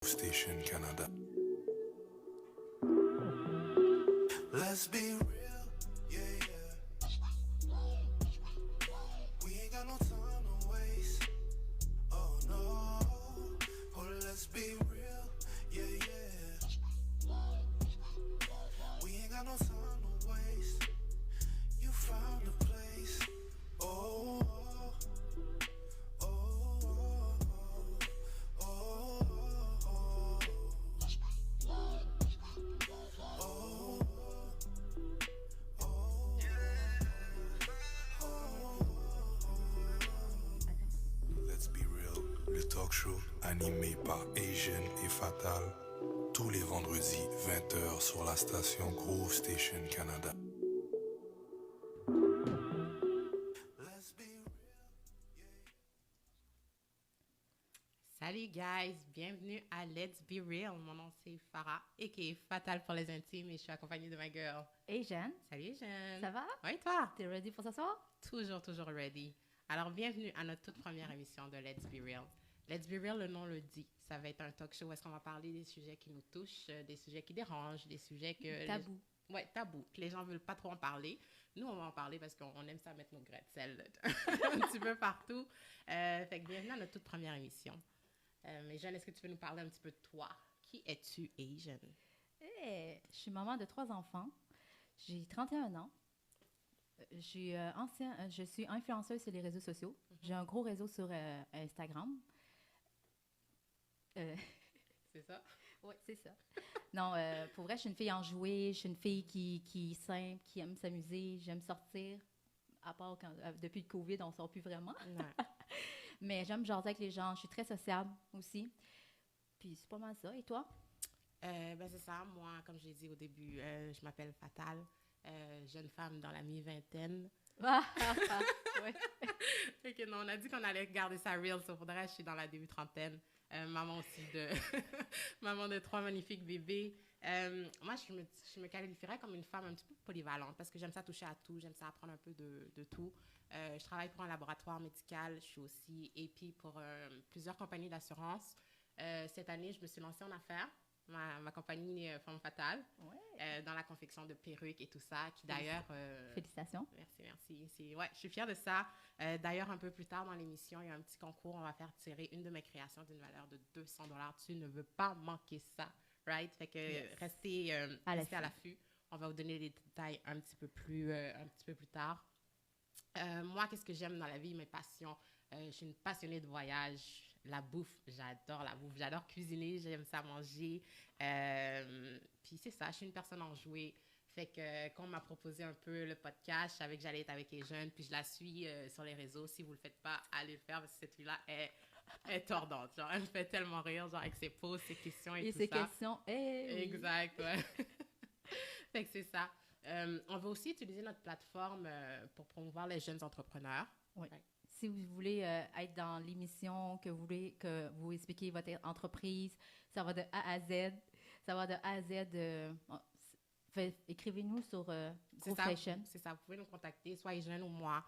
Station Canada. Let's be real, yeah, yeah. We ain't got no time to waste. Oh no. Oh, let's be real, yeah, yeah. We ain't got no time to waste. You found a place. Oh, oh, oh, oh, oh, oh, oh, Let's be real, le talk show animé par Asian et Fatal, tous les vendredis 20h sur la station Groove Station Canada. Let's be Salut guys, bienvenue à Let's Be Real. Mon nom c'est Farah et qui est Fatal pour les intimes et je suis accompagnée de ma girl. Hey Jeanne, Salut Jeanne. ça va? Oui, toi? T'es ready pour ce soir? Toujours ready. Alors bienvenue à notre toute première émission de Let's Be Real. Let's Be Real, le nom le dit. Ça va être un talk show où est-ce qu'on va parler des sujets qui nous touchent, des sujets qui dérangent, des sujets que... Tabou. Ouais, tabou. Que les gens veulent pas trop en parler. Nous, on va en parler parce qu'on aime ça mettre nos grains de sel un petit peu partout. Fait que bienvenue à notre toute première émission. Mais Jeanne, est-ce que tu veux nous parler un petit peu de toi? Qui es-tu, Asian? Hey, je suis maman de 3 enfants. J'ai 31 ans. Je suis influenceuse sur les réseaux sociaux. J'ai un gros réseau sur Instagram. C'est ça? Oui, c'est ça. Non, pour vrai, je suis une fille enjouée. Je suis une fille qui est simple, qui aime s'amuser. J'aime sortir. À part depuis le COVID, on ne sort plus vraiment. Non. Mais j'aime jaser avec les gens. Je suis très sociable aussi. Puis c'est pas mal ça. Et toi? Ben c'est ça. Moi, comme j'ai dit au début, je m'appelle Fatal. Jeune femme dans la mi-vingtaine. Ouais. Fait que non, on a dit qu'on allait garder ça real. Sauf faudrait, je suis dans la début trentaine. Maman aussi de... maman de 3 magnifiques bébés. Moi, je me qualifierais comme une femme un petit peu polyvalente parce que j'aime ça toucher à tout. J'aime ça apprendre un peu de tout. Je travaille pour un laboratoire médical. Je suis aussi AP pour plusieurs compagnies d'assurance. Cette année, je me suis lancée en affaires. Ma compagnie Femme Fatale, Ouais. dans la confection de perruques et tout ça, qui d'ailleurs... Félicitations. Merci. Ouais, je suis fière de ça. D'ailleurs, un peu plus tard dans l'émission, il y a un petit concours. On va faire tirer une de mes créations d'une valeur de 200 $. Tu ne veux pas manquer ça, right? Fait que restez à l'affût. On va vous donner les détails un petit peu plus tard. Moi, qu'est-ce que j'aime dans la vie? Mes passions. Je suis une passionnée de voyage. La bouffe, j'adore la bouffe. J'adore cuisiner, j'aime ça manger. Puis c'est ça, je suis une personne enjouée. Fait que quand on m'a proposé un peu le podcast, je savais que j'allais être avec les jeunes. Puis je la suis sur les réseaux. Si vous ne le faites pas, allez le faire parce que cette fille-là est tordante. Genre, elle me fait tellement rire, genre avec ses pauses, ses questions et tout ça. Et ces questions, hey, Exact, ouais. Fait que c'est ça. On va aussi utiliser notre plateforme pour promouvoir les jeunes entrepreneurs. Oui. Ouais. Si vous voulez être dans l'émission, que vous voulez que vous expliquiez votre entreprise, ça va de A à Z. Ça va de A à Z. Écrivez-nous sur Groove Station. C'est ça, vous pouvez nous contacter, soit Jeanne ou moi,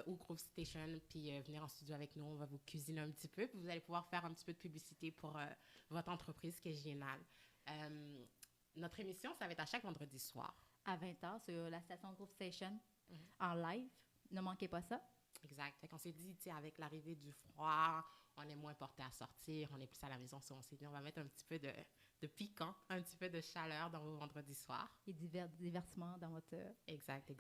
ou Groove Station, puis venir en studio avec nous. On va vous cuisiner un petit peu, puis vous allez pouvoir faire un petit peu de publicité pour votre entreprise, qui est géniale. Notre émission, ça va être à chaque vendredi soir. À 20h sur la station Groove Station, en live. Ne manquez pas ça. Exact. Fait qu'on s'est dit, tu sais, avec l'arrivée du froid, on est moins porté à sortir, on est plus à la maison. On s'est dit, on va mettre un petit peu de piquant, un petit peu de chaleur dans vos vendredis soirs. Et divertissement dans votre... Exact.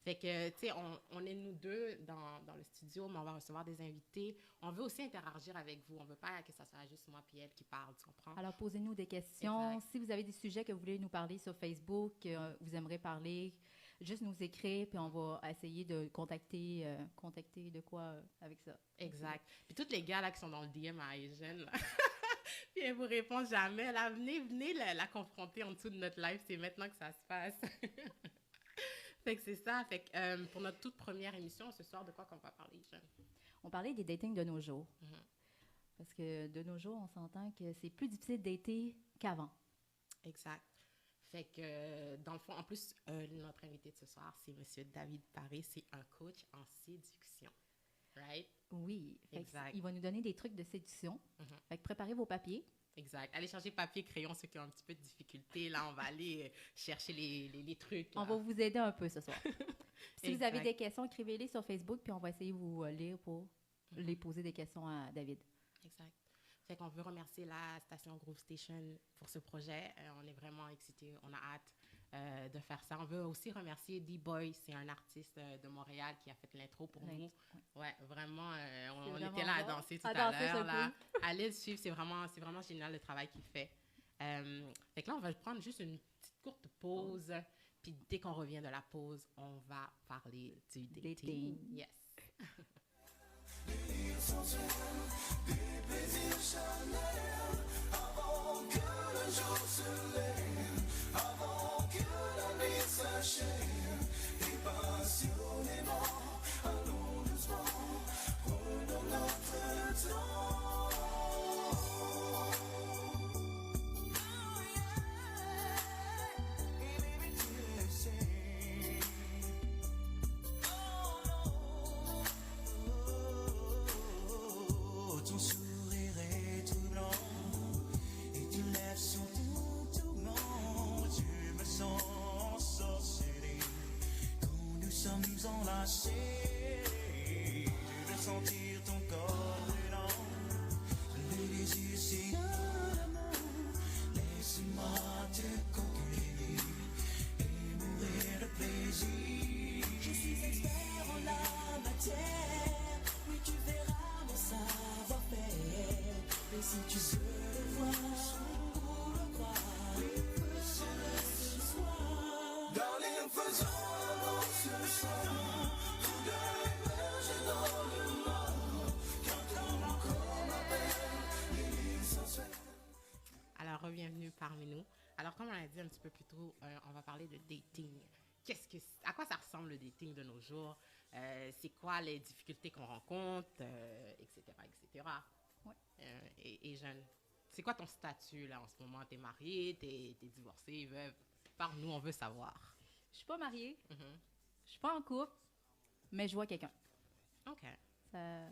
Fait que, tu sais, on est nous deux dans le studio, mais on va recevoir des invités. On veut aussi interagir avec vous. On veut pas que ça soit juste moi et elle qui parle, tu comprends? Alors, posez-nous des questions. Exact. Si vous avez des sujets que vous voulez nous parler sur Facebook, que vous aimeriez parler, juste nous écrire, puis on va essayer de contacter de quoi avec ça. Exact. Puis tous les gars là qui sont dans le DM à Asian, là, puis elle vous répond jamais. Là, venez la confronter en dessous de notre live. C'est maintenant que ça se passe. Fait que c'est ça. Fait que pour notre toute première émission, ce soir, de quoi qu'on va parler, Jeanne? On parlait des datings de nos jours. Mhm. Parce que de nos jours, on s'entend que c'est plus difficile de dater qu'avant. Exact. Fait que, dans le fond, en plus, notre invité de ce soir, c'est M. David Paré. C'est un coach en séduction. Right? Oui. Exact. Il va nous donner des trucs de séduction. Mhm. Fait que préparez vos papiers. Exact. Allez chercher papier, crayon, ceux qui ont un petit peu de difficulté. Là, on va aller chercher les trucs. Là. On va vous aider un peu ce soir. Si vous avez Exact. des questions, écrivez-les sur Facebook, puis on va essayer de vous lire pour les poser des questions à David. Exact. Fait qu'on veut remercier la station Groove Station pour ce projet. On est vraiment excités. On a hâte de faire ça. On veut aussi remercier D-Boy. C'est un artiste de Montréal qui a fait l'intro pour nous. Ouais, vraiment, on vraiment était là à bon. danser tout À à danser l'heure. sur le Là. Allez le suivre. C'est vraiment génial le travail qu'il fait. Fait que là, on va prendre juste une petite courte pause. Puis dès qu'on revient de la pause, on va parler du dating. Yes. Ton sourire est tout blanc et tes lèvres sont tout tourment. Tu me sens ensorcelé quand nous sommes enlacés. Je veux sentir ton corps brûlant, les désirs si d'amour. Laisse-moi te conquérir et mourir de plaisir. Je suis expert en la matière, oui tu verras mon savoir-faire. Et si tu veux le voir ou le croire, faisons ce soir. Darling, faisons l'amour ce soir. Tous deux immergés dans le noir. Quand ton corps m'appelle, l'île sensuelle. Alors, bienvenue parmi nous. Alors, comme on l'a dit un petit peu plus tôt, on va parler de dating. À quoi ça ressemble le dating de nos jours? C'est quoi les difficultés qu'on rencontre, etc., etc. Ouais. Et jeune, c'est quoi ton statut là en ce moment? T'es marié, t'es divorcé, veuve? Parle-nous, on veut savoir. Je suis pas mariée, Mhm. je suis pas en couple, mais je vois quelqu'un. OK, Ça...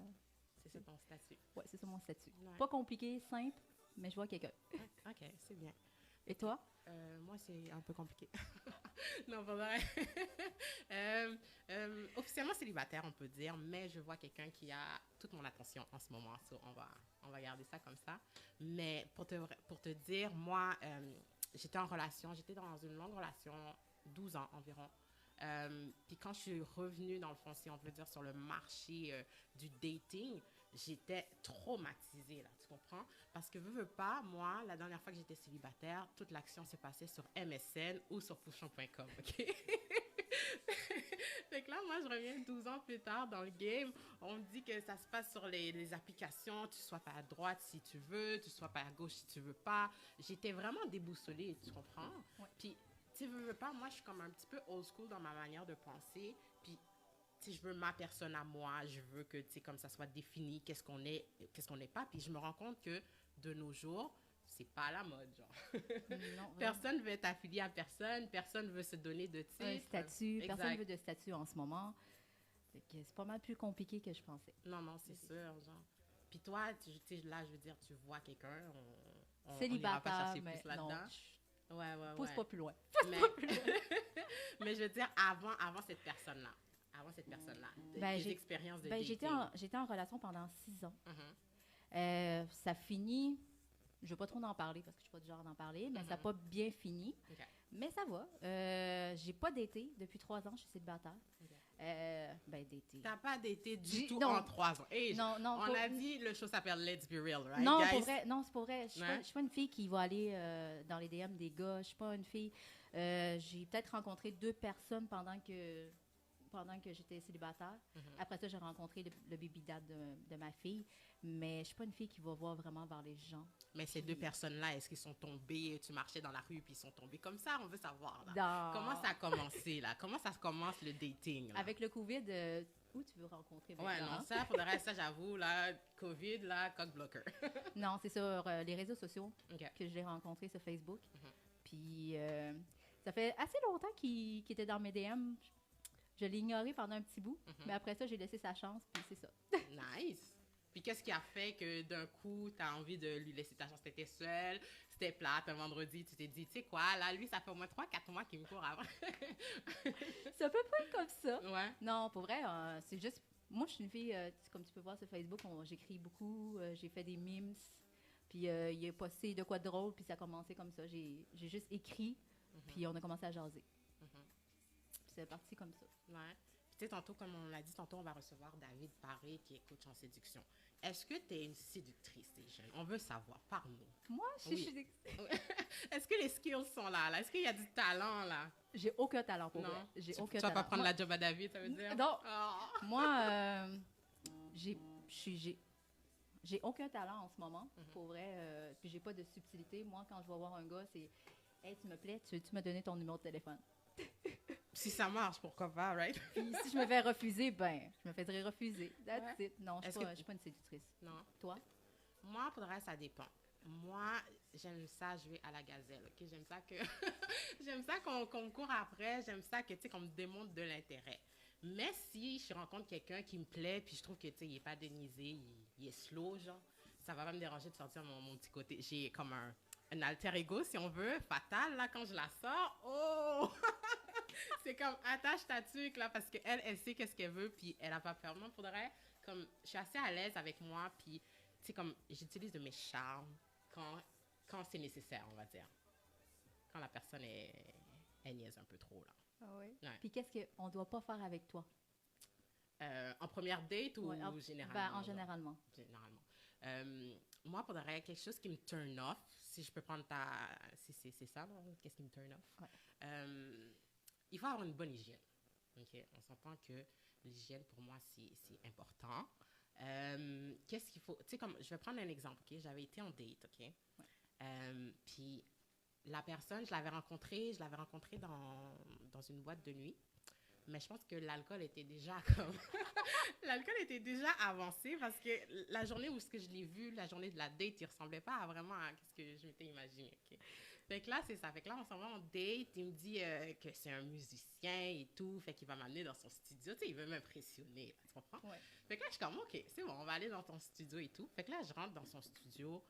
c'est ça ton statut. Ouais, c'est ça mon statut. Ouais. Pas compliqué, simple, mais je vois quelqu'un. OK, c'est bien. Et toi? Moi, c'est un peu compliqué. Non, pas vrai. Officiellement célibataire, on peut dire, mais je vois quelqu'un qui a toute mon attention en ce moment. So, on va garder ça comme ça. Mais pour te dire, moi, j'étais dans une longue relation, 12 ans environ. Puis quand je suis revenue, dans le fond, si on veut dire, sur le marché du dating, j'étais traumatisée, là, tu comprends? Parce que, veux pas, moi, la dernière fois que j'étais célibataire, toute l'action s'est passée sur MSN ou sur Pouchon.com, OK? Fait que là, moi, je reviens 12 ans plus tard dans le game. On me dit que ça se passe sur les applications. Tu sois pas à droite si tu veux, tu sois pas à gauche si tu veux pas. J'étais vraiment déboussolée, tu comprends? Ouais. Puis, tu veux pas, moi, je suis comme un petit peu old school dans ma manière de penser. Puis, tu sais, je veux ma personne à moi. Je veux que, tu sais, comme ça soit défini, qu'est-ce qu'on est, qu'est-ce qu'on n'est pas. Puis, je me rends compte que, de nos jours, c'est pas à la mode, genre. Non, vraiment. Personne veut être affilié à personne. Personne veut se donner de titre. Un statut. Exact. Personne veut de statut en ce moment. Fait que c'est pas mal plus compliqué que je pensais. Non, c'est sûr, genre. Puis toi, tu sais, là, je veux dire, tu vois quelqu'un, on ira pas Célibataire, chercher mais plus non. là-dedans. Ouais. Pousse pas plus loin. Mais, mais je veux dire, avant cette personne-là, Ben, tes j'ai- expériences de Ben, dating. j'étais en relation pendant 6 ans. Mhm. Ça finit, je ne vais pas trop en parler parce que je ne suis pas du genre d'en parler, mais ça n'a pas bien fini. OK. Mais ça va. J'ai pas daté depuis 3 ans, je suis célibataire. OK. Ben, daté. T'as pas daté du J'ai- tout non. en 3 ans. Hey, Non, non, on pas- a dit, le show s'appelle Let's Be Real, right, Non, guys? pour vrai, non, c'est pour vrai. Je Ouais. ne suis pas une fille qui va aller dans les DM des gars. Je suis pas une fille. J'ai peut-être rencontré 2 personnes pendant que j'étais célibataire. Mhm. Après ça, j'ai rencontré le baby dad de ma fille. Mais je suis pas une fille qui va voir vraiment vers les gens. Mais ces 2 personnes-là, est-ce qu'ils sont tombés? Tu marchais dans la rue puis ils sont tombés comme ça? On veut savoir, là. Dans- Comment ça a commencé, là? Comment ça commence le dating, là? Avec le COVID, où tu veux rencontrer Ouais, maintenant? non, ça, pour le reste, ça, j'avoue, là, COVID, là, cock blocker. Non, c'est sur les réseaux sociaux OK. que je l'ai rencontré sur Facebook. Mhm. Puis, ça fait assez longtemps qu'il était dans mes DM. Je l'ai ignoré pendant un petit bout, Mhm. mais après ça, j'ai laissé sa chance, puis c'est ça. Nice. Puis qu'est-ce qui a fait que d'un coup, tu as envie de lui laisser ta chance? T'étais seule, c'était plate, un vendredi, tu t'es dit, tu sais quoi, là, lui, ça fait au moins 3-4 mois qu'il me court avant. C'est à peu près comme ça. Ouais. Non, pour vrai, c'est juste... Moi, je suis une fille, comme tu peux voir sur Facebook, j'écris beaucoup, j'ai fait des memes, puis il a posté de quoi de drôle, puis ça a commencé comme ça. J'ai juste écrit, puis on a commencé à jaser. Puis c'est parti comme ça. Ouais. Puis, tu sais, tantôt, comme on l'a dit, tantôt, on va recevoir David Paré, qui est coach en séduction. Est-ce que tu es une séductrice des jeunes? On veut savoir, parle-nous. Moi, Oui. je suis... Est-ce que les skills sont là? Est-ce qu'il y a du talent, là? J'ai aucun talent pour Non. vrai. J'ai Tu aucun vas talent. pas prendre la job à David, ça veut dire? Non. Ah. Moi, j'ai aucun talent en ce moment, pour vrai. Puis j'ai pas de subtilité. Moi, quand je vais voir un gars, c'est « Hey, tu me plais, tu me donner ton numéro de téléphone? » Si ça marche, pourquoi pas, right? Puis si je me fais refuser, ben, je me faisais refuser. That's it. Non, je Est-ce suis que- pas une séductrice. Non. Toi? Moi, pour le reste, ça dépend. Moi, j'aime ça jouer à la gazelle, OK? J'aime ça que... j'aime ça qu'on me court après. J'aime ça que, tu sais, qu'on me démontre de l'intérêt. Mais si je rencontre quelqu'un qui me plaît, puis je trouve que, tu sais, il est pas dénisé, il est slow, genre, ça va pas me déranger de sortir mon petit côté. J'ai comme un alter ego, si on veut, fatal, là, quand je la sors. Oh! C'est comme, attache ta tuque, là, parce qu'elle, elle sait qu'est-ce qu'elle veut, puis elle a pas peur. Moi, pour de vrai, comme, je suis assez à l'aise avec moi, puis, tu sais, comme, j'utilise de mes charmes quand c'est nécessaire, on va dire. Quand la personne est niaise un peu trop, là. Ah oui. Ouais. Puis qu'est-ce qu'on doit pas faire avec toi? En première date ou Ouais, généralement? Ben, en genre? généralement. Généralement. Moi, pour de vrai, quelque chose qui me turn off, si je peux prendre si c'est ça, là, qu'est-ce qui me turn off? Ouais. Il faut avoir une bonne hygiène. OK? On s'entend que l'hygiène, pour moi, c'est important. Qu'est-ce qu'il faut... Tu sais, comme, je vais prendre un exemple, OK? J'avais été en date, OK? Puis la personne, je l'avais rencontrée dans une boîte de nuit. Mais je pense que l'alcool était déjà comme... l'alcool était déjà avancé parce que la journée où ce que je l'ai vu, la journée de la date, il ressemblait pas vraiment à ce que je m'étais imaginé. Okay? Fait que là, c'est ça. Fait que là, on s'en va en date. Il me dit que c'est un musicien et tout. Fait qu'il va m'amener dans son studio. Tu sais, il veut m'impressionner. Là, tu comprends? Ouais. Fait que là, je suis comme, OK, c'est bon, on va aller dans ton studio et tout. Fait que là, je rentre dans son studio.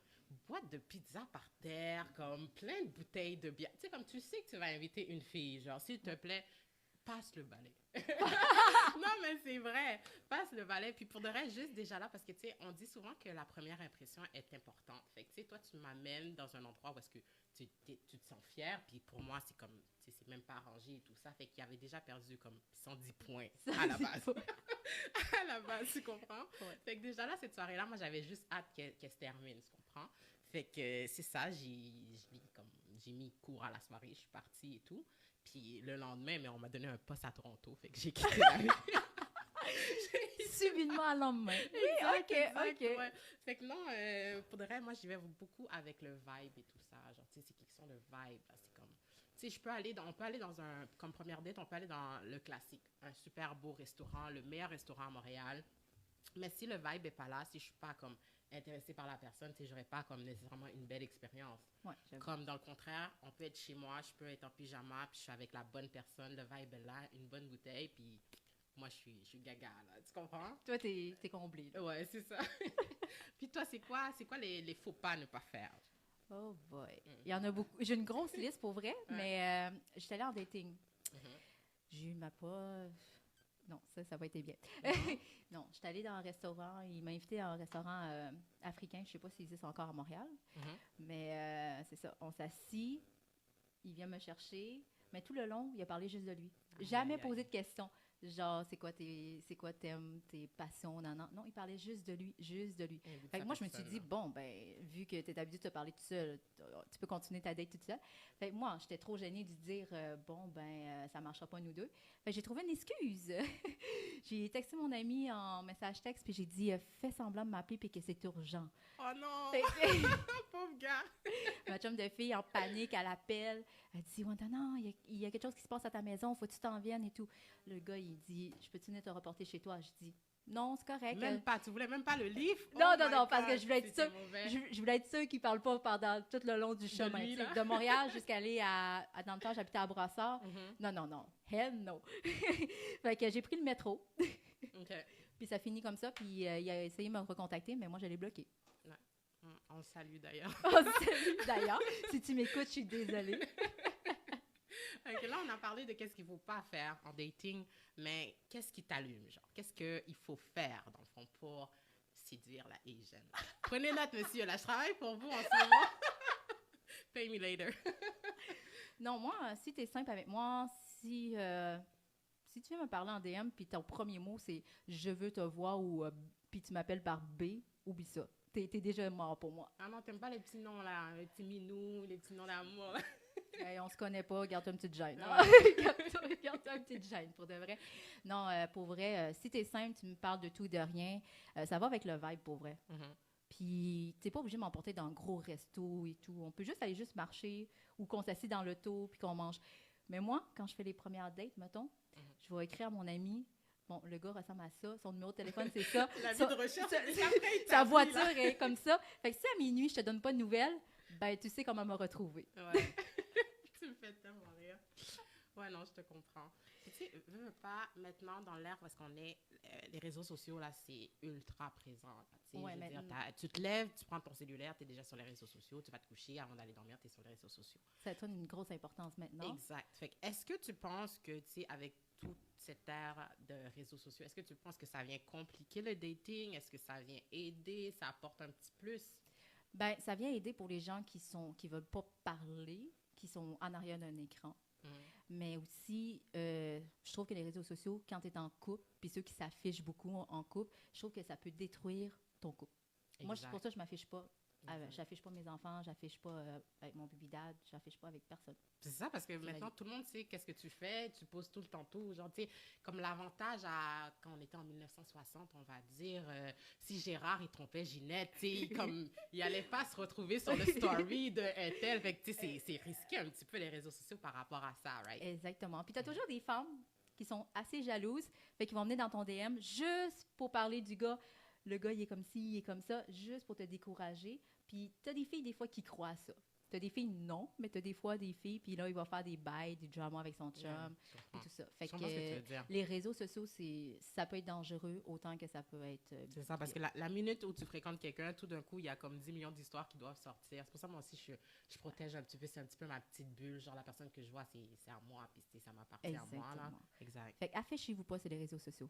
Boîte de pizza par terre, comme plein de bouteilles de bière. Tu sais, comme tu sais que tu vas inviter une fille. Genre, s'il te plaît, passe le balai. Non, mais c'est vrai. Passe le balai. Puis pour de vrai, juste déjà là, parce que, tu sais, on dit souvent que la première impression est importante. Fait que, tu sais, toi, tu m'amènes dans un endroit où est-ce que tu te sens fière. Puis pour moi, c'est comme, tu sais, c'est même pas arrangé et tout ça. Fait qu'il avait déjà perdu comme 110 points à la base. À la base, tu comprends? Ouais. Fait que déjà là, cette soirée-là, moi, j'avais juste hâte qu'elle se termine, tu comprends? Fait que c'est ça, j'ai mis court à la soirée, je suis partie et tout. Puis le lendemain, mais on m'a donné un poste à Toronto, fait que j'ai quitté la ville. Subitement à l'endemain. Oui, Exact, OK. ouais. Fait que non, pour de vrai, moi, j'y vais beaucoup avec le vibe et tout ça. Genre, tu sais, c'est question de vibe, là. C'est comme... Tu sais, on peut aller dans comme première date, on peut aller dans le classique. Un super beau restaurant, le meilleur restaurant à Montréal. Mais si le vibe n'est pas là, si je suis pas comme intéressée par la personne, tu sais, j'aurais pas comme nécessairement une belle expérience. Ouais, j'avoue. Comme dans le contraire, on peut être chez moi, je peux être en pyjama, puis je suis avec la bonne personne, le vibe est là, une bonne bouteille, puis moi, je suis gaga, là. Tu comprends? Toi, t'es comblé. Là. Ouais, c'est ça. Puis toi, c'est quoi les faux pas à ne pas faire? Oh boy. Il y en a beaucoup. J'ai une grosse liste pour vrai, mais j'étais allée en dating. J'ai eu ma pas. Non, ça va être bien. Non, j'étais allée dans un restaurant. Il m'a invité à un restaurant africain. Je ne sais pas s'il existe encore à Montréal. Mais c'est ça. On s'assit. Il vient me chercher. Mais tout le long, il a parlé juste de lui. Jamais posé de questions. Genre, c'est quoi t'aimes, tes passions, non, il parlait juste de lui. Fait que moi, je me suis dit, bon, ben, vu que t'es habitué de te parler tout seul, tu peux continuer ta date toute seule. Fait que moi, j'étais trop gênée de dire, bon, ben, ça marchera pas nous deux. Fait que j'ai trouvé une excuse. J'ai texté mon ami en message texte, puis j'ai dit, fais semblant de m'appeler, puis que c'est urgent. Oh non! Fait que Pauvre gars! ma chum de fille en panique, elle appelle. Elle dit, ouais, non, il y a quelque chose qui se passe à ta maison, faut que tu t'en viennes et tout. Le gars, il dit, je peux-tu venir te reporter chez toi? Je dis, non, c'est correct. Même pas, tu voulais même pas le livre? Non, Oh non, my non, parce que God, je voulais être c'était sûre. mauvais. Je voulais être sûre qu'il ne parle pas pendant tout le long du chemin. lui, tu sais, là. de Montréal jusqu'à aller dans le temps, j'habitais à Brossard. Non. Hell no. Fait que j'ai pris le métro. OK. Puis ça finit comme ça, puis il a essayé de me recontacter, mais moi, je l'ai bloqué. On le salue d'ailleurs. Oh, salut, d'ailleurs. Si tu m'écoutes, je suis désolée. Ok, là, on a parlé de qu'est-ce qu'il ne faut pas faire en dating, mais qu'est-ce qui t'allume, genre? Qu'est-ce qu'il faut faire, dans le fond, pour séduire la Asian? Prenez note, monsieur, là, je travaille pour vous en ce moment. Pay me later. Non, moi, si tu es simple avec moi, si tu viens me parler en DM, puis ton premier mot, c'est « je veux te voir » ou puis tu m'appelles par B, oublie ça. T'es déjà mort pour moi. Ah non, t'aimes pas les petits noms, là, les petits minous, les petits noms d'amour, là. Hey, on se connaît pas, garde-toi une petite gêne. Garde-toi une petite gêne, pour de vrai. Non, pour vrai, si t'es simple, tu me parles de tout, de rien, ça va avec le vibe, pour vrai. Puis, t'es pas obligé de m'emporter dans un gros resto et tout. On peut juste aller juste marcher ou qu'on s'assied dans l'auto puis qu'on mange. Mais moi, quand je fais les premières dates, mettons, je vais écrire à mon ami, bon, le gars ressemble à ça, son numéro de téléphone, c'est ça. La vie de recherche, sa voiture est comme ça. Fait que si à minuit, je te donne pas de nouvelles, ben, tu sais comment me retrouver. Ouais. Tu me fais tellement rire. Ouais, non, je te comprends. Tu sais, veux pas, maintenant, dans l'ère parce qu'on est, les réseaux sociaux, là, c'est ultra présent. Là, tu sais, Ouais, je veux dire, mais- tu te lèves, tu prends ton cellulaire, tu es déjà sur les réseaux sociaux, tu vas te coucher, avant d'aller dormir, tu es sur les réseaux sociaux. Ça a une grosse importance maintenant. Exact. Fait que est-ce que tu penses que, tu sais, avec toute cette ère de réseaux sociaux, est-ce que tu penses que ça vient compliquer le dating? Est-ce que ça vient aider? Ça apporte un petit plus? Ben, ça vient aider pour les gens qui veulent pas parler, qui sont en arrière d'un écran. Mais aussi, je trouve que les réseaux sociaux, quand tu es en couple, puis ceux qui s'affichent beaucoup en couple, je trouve que ça peut détruire ton couple. Moi, Exact. pour ça, je m'affiche pas. Exact. J'affiche pas mes enfants, j'affiche pas avec mon baby dad, j'affiche pas avec personne. C'est ça, parce que maintenant, tout le monde sait qu'est-ce que tu fais, tu poses tout le temps tout. Genre, tu sais, comme l'avantage quand on était en 1960, on va dire, si Gérard, il trompait Ginette, tu sais, comme, il allait pas se retrouver sur le story de tel. Fait que, tu sais, c'est risqué un petit peu les réseaux sociaux par rapport à ça, right? Exactement. Puis tu as toujours des femmes qui sont assez jalouses, fait qu'ils vont venir dans ton DM juste pour parler du gars. Le gars, il est comme ci, il est comme ça, juste pour te décourager. Puis tu as des filles, des fois, qui croient à ça. Tu as des filles, non, mais tu as des fois des filles, puis là, il va faire des bails, du drama avec son chum, je et comprends. tout ça. Fait Je comprends ce que tu veux que dire. les réseaux sociaux, ça peut être dangereux autant que ça peut être... C'est ça, parce que la minute où tu fréquentes quelqu'un, tout d'un coup, il y a comme 10 millions d'histoires qui doivent sortir. C'est pour ça, moi aussi, je protège un petit peu. C'est un petit peu ma petite bulle. Genre, la personne que je vois, c'est à moi, puis ça m'appartient à moi, là. Exactement. Exact. Fait affichez-vous pas sur les réseaux sociaux.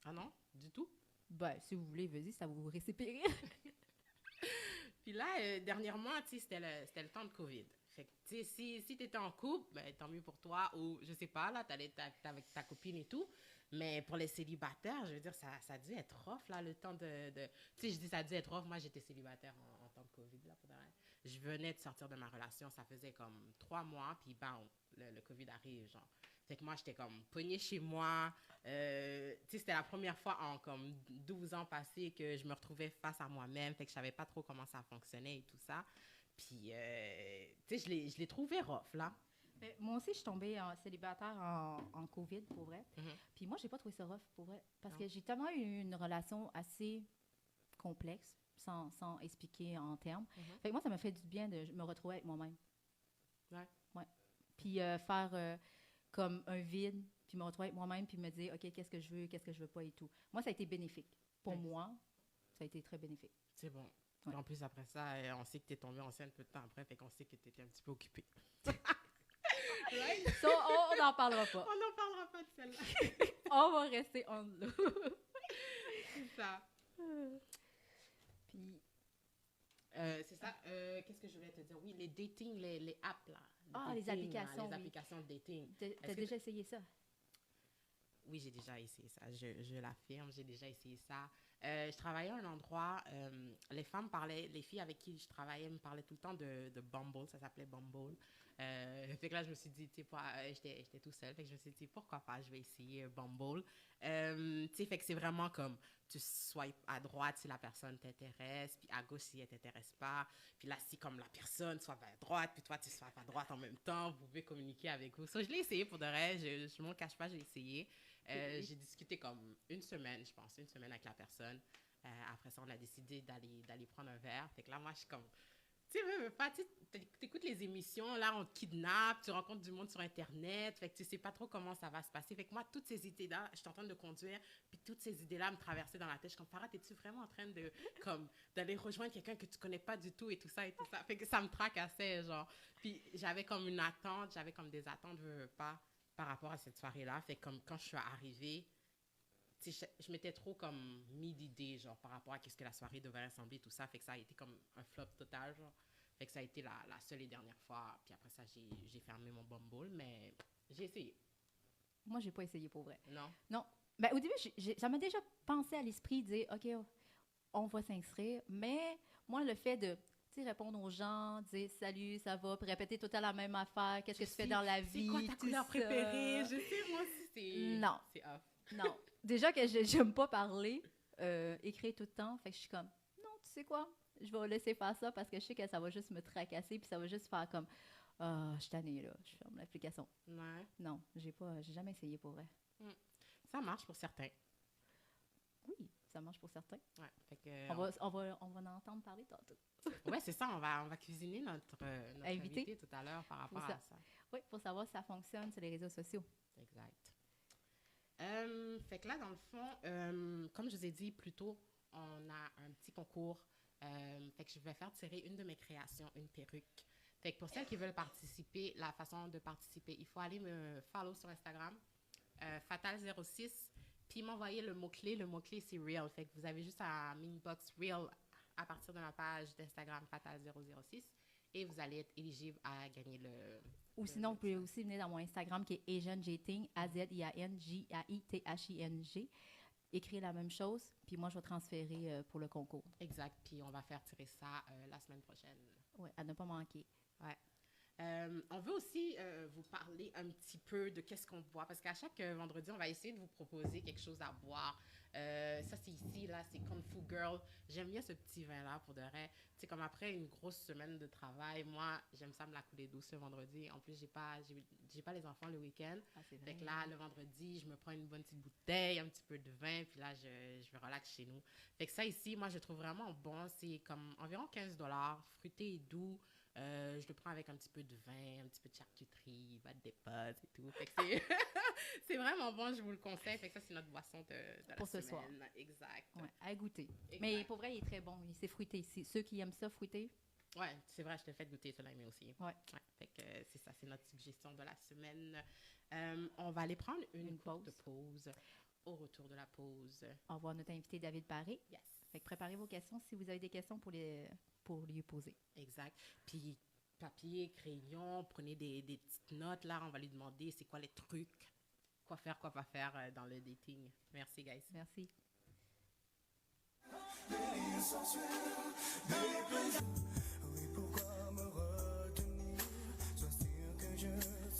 Ah non? Du tout? Ben, si vous voulez, vas-y, ça va vous récupérer. Puis là, dernièrement, tu sais, c'était le temps de COVID. Fait que, tu sais, si tu étais en couple, ben, tant mieux pour toi. Ou, je sais pas, là, t'allais avec ta copine et tout. Mais pour les célibataires, je veux dire, ça a dû être rough, là, le temps de... Tu sais, je dis ça a dû être rough. Moi, j'étais célibataire en temps de COVID, là, pour de vrai. Je venais de sortir de ma relation. Ça faisait comme 3 mois, puis bam, le COVID arrive, genre. Fait que moi, j'étais comme pognée chez moi. Tu sais, c'était la première fois en comme 12 ans passés que je me retrouvais face à moi-même. Fait que je savais pas trop comment ça fonctionnait et tout ça. Puis, tu sais, je l'ai trouvé rough, là. Mais moi aussi, je suis tombée célibataire en COVID, pour vrai. Mhm. Puis moi, j'ai pas trouvé ça rough, pour vrai. Parce Non. que j'ai tellement eu une relation assez complexe, sans expliquer en termes. Fait que moi, ça m'a fait du bien de me retrouver avec moi-même. Ouais. Ouais. Puis faire comme un vide, puis me retrouver avec moi-même, puis me dire, OK, qu'est-ce que je veux pas et tout. Moi, ça a été bénéfique. Pour Ouais. moi, ça a été très bénéfique. C'est bon. Ouais. Puis en plus, après ça, on sait que tu es tombée enceinte peu de temps après. Fait qu'on sait que tu étais un petit peu occupée. Ça, on n'en parlera pas. On n'en parlera pas de celle-là. On va rester en nous. C'est ça. Puis, C'est ça. Qu'est-ce que je voulais te dire? Oui, les dating, les apps, là. Ah, les dating, là, applications, les oui. applications de dating. t'as que déjà essayé ça? Oui, j'ai déjà essayé ça. Je l'affirme, j'ai déjà essayé ça. Je travaillais à un endroit, les filles avec qui je travaillais me parlaient tout le temps de Bumble, ça s'appelait Bumble. Fait que là, je me suis dit, tu sais, j'étais tout seul, fait que je me suis dit, pourquoi pas, je vais essayer Bumble. Tu sais, fait que c'est vraiment comme, tu swipes à droite si la personne t'intéresse, puis à gauche si elle t'intéresse pas. Puis là, si comme la personne swipe à droite, puis toi, tu swipes à droite en même temps, vous pouvez communiquer avec vous. So, je l'ai essayé pour de vrai, je ne m'en cache pas, je l'ai essayé. J'ai discuté comme une semaine, je pense, une semaine avec la personne. Après ça, on a décidé d'aller prendre un verre. Fait que là, moi, je suis comme, tu sais, pas, tu écoutes toutes les émissions, là, on te kidnappe, tu rencontres du monde sur Internet, fait que tu sais pas trop comment ça va se passer. Fait que moi, toutes ces idées-là, je suis en train de conduire, puis toutes ces idées-là me traversaient dans la tête. Je suis comme, Farah, es-tu vraiment en train de, comme, d'aller rejoindre quelqu'un que tu connais pas du tout et tout ça et tout ça? Fait que ça me tracassait, genre. Puis j'avais comme une attente, j'avais comme des attentes, je veux pas, par rapport à cette soirée-là. Fait que comme quand je suis arrivée, tu sais, je m'étais trop comme mis d'idées, genre, par rapport à qu'est-ce que la soirée devait ressembler, tout ça. Fait que ça a été comme un flop total, genre. Fait que ça a été la seule et dernière fois. Puis après ça, j'ai fermé mon Bumble, mais j'ai essayé. Moi, j'ai pas essayé pour vrai. Non? Non. Ben, au début, ça m'a déjà pensé à l'esprit de dire, OK, on va s'inscrire. Mais moi, le fait de répondre aux gens, dire salut, ça va, puis répéter tout le temps la même affaire, qu'est-ce que tu fais dans la vie. C'est quoi ta tout couleur ça. préférée? Je sais, moi aussi, c'est... Non. C'est off. Non. Déjà que j'aime pas parler, écrire tout le temps. Fait que je suis comme, non, tu sais quoi? Je vais laisser faire ça parce que je sais que ça va juste me tracasser, puis ça va juste faire comme, je suis tannée, là, je ferme l'application. Ouais. Non, j'ai jamais essayé pour vrai. Ça marche pour certains. Oui, ça marche pour certains. Ouais. Fait que, On va en entendre parler tantôt. ouais, c'est ça. On va cuisiner notre Invité. invité tout à l'heure par rapport Faut ça. à ça. Oui, pour savoir si ça fonctionne sur les réseaux sociaux. Exact. Fait que là, dans le fond, comme je vous ai dit plus tôt, on a un petit concours. Fait que je vais faire tirer une de mes créations, une perruque. Fait que pour celles qui veulent participer, la façon de participer, il faut aller me follow sur Instagram, Fatal06, puis m'envoyer le mot-clé. Le mot-clé, c'est Real. Fait que vous avez juste à m'inbox Real à partir de ma page d'Instagram Fatal006 et vous allez être éligible à gagner le... Ou sinon, vous pouvez aussi venir dans mon Instagram qui est Asian Jating, AZIANJAITHING. Écrire la même chose, puis moi, je vais transférer pour le concours. Exact. Puis on va faire tirer ça la semaine prochaine. Oui, à ne pas manquer. Ouais. On veut aussi vous parler un petit peu de qu'est-ce qu'on boit, parce qu'à chaque vendredi, on va essayer de vous proposer quelque chose à boire. Ça, c'est ici, là, c'est Kung Fu Girl. J'aime bien ce petit vin-là, pour de vrai. Tu sais, comme après une grosse semaine de travail, moi, j'aime ça me la couler douce le vendredi. En plus, j'ai pas les enfants le week-end. Ah, c'est vrai. Fait que là, le vendredi, je me prends une bonne petite bouteille, un petit peu de vin, puis là, je me relaxe chez nous. Fait que ça, ici, moi, je trouve vraiment bon. C'est comme environ 15 $, fruité et doux. Je le prends avec un petit peu de vin, un petit peu de charcuterie, des pâtes et tout. Fait que c'est vraiment bon, je vous le conseille. Fait que ça, c'est notre boisson de la Pour ce semaine. soir. Exact. Ouais, à goûter. Exact. Mais pour vrai, il est très bon. C'est fruité. Ceux qui aiment ça, fruité, Ouais, c'est vrai, je te fais goûter, cela aimé aussi. Ouais. Fait que c'est ça, c'est notre suggestion de la semaine. On va aller prendre une courte pause. Au retour de la pause. on va voir notre invité David Paré. Yes. Fait que préparez vos questions si vous avez des questions pour lui poser. Exact. Puis papier, crayon, prenez des petites notes. Là, on va lui demander c'est quoi les trucs, quoi faire, quoi pas faire dans le dating. Merci, guys. Merci. Oui, pourquoi me retenir? Sois sûr que je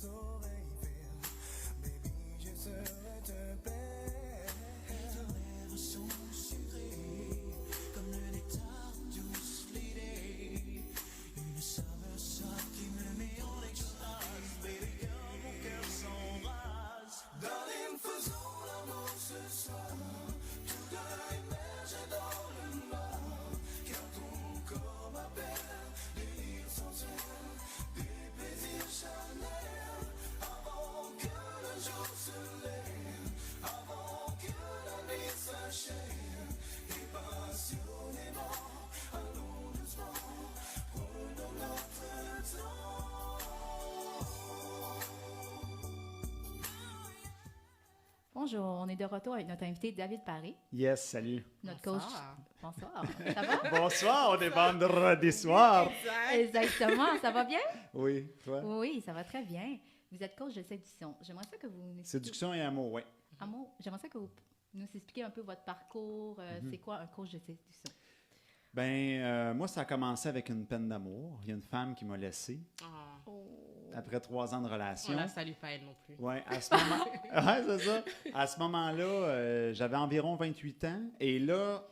saurais y faire. Baby, je saurais te plaire. Tes rêves sont sucrés comme le nectar douce l'idée. Une saveur ça qui me met en extase. Baby girl, mon cœur s'embrase. Darling, faisons l'amour ce soir. Tous deux immergés dans le noir. Car ton corps m'appelle. Délire sensuel, des plaisirs charnels. Avant que le jour se lève, avant que la nuit s'achève. Et passionnément, allons doucement, prenons notre temps. Bonjour, on est de retour avec notre invité David Paré, Yes, salut. notre Bonsoir. coach. Bonsoir. Ça va? Bonsoir, on est vendredi soir. Exactement. Ça va bien? Oui, toi? Oui, ça va très bien. Vous êtes coach de séduction. J'aimerais ça que vous nous Séduction et amour, oui. Amour, j'aimerais ça que vous nous expliquiez un peu votre parcours. C'est quoi un coach de séduction? Moi, ça a commencé avec une peine d'amour. Il y a une femme qui m'a laissé Oh. après 3 ans de On relation. la salue pas elle non plus. Oui, à ce moment... ouais, c'est ça. À ce moment-là, j'avais environ 28 ans. Et là,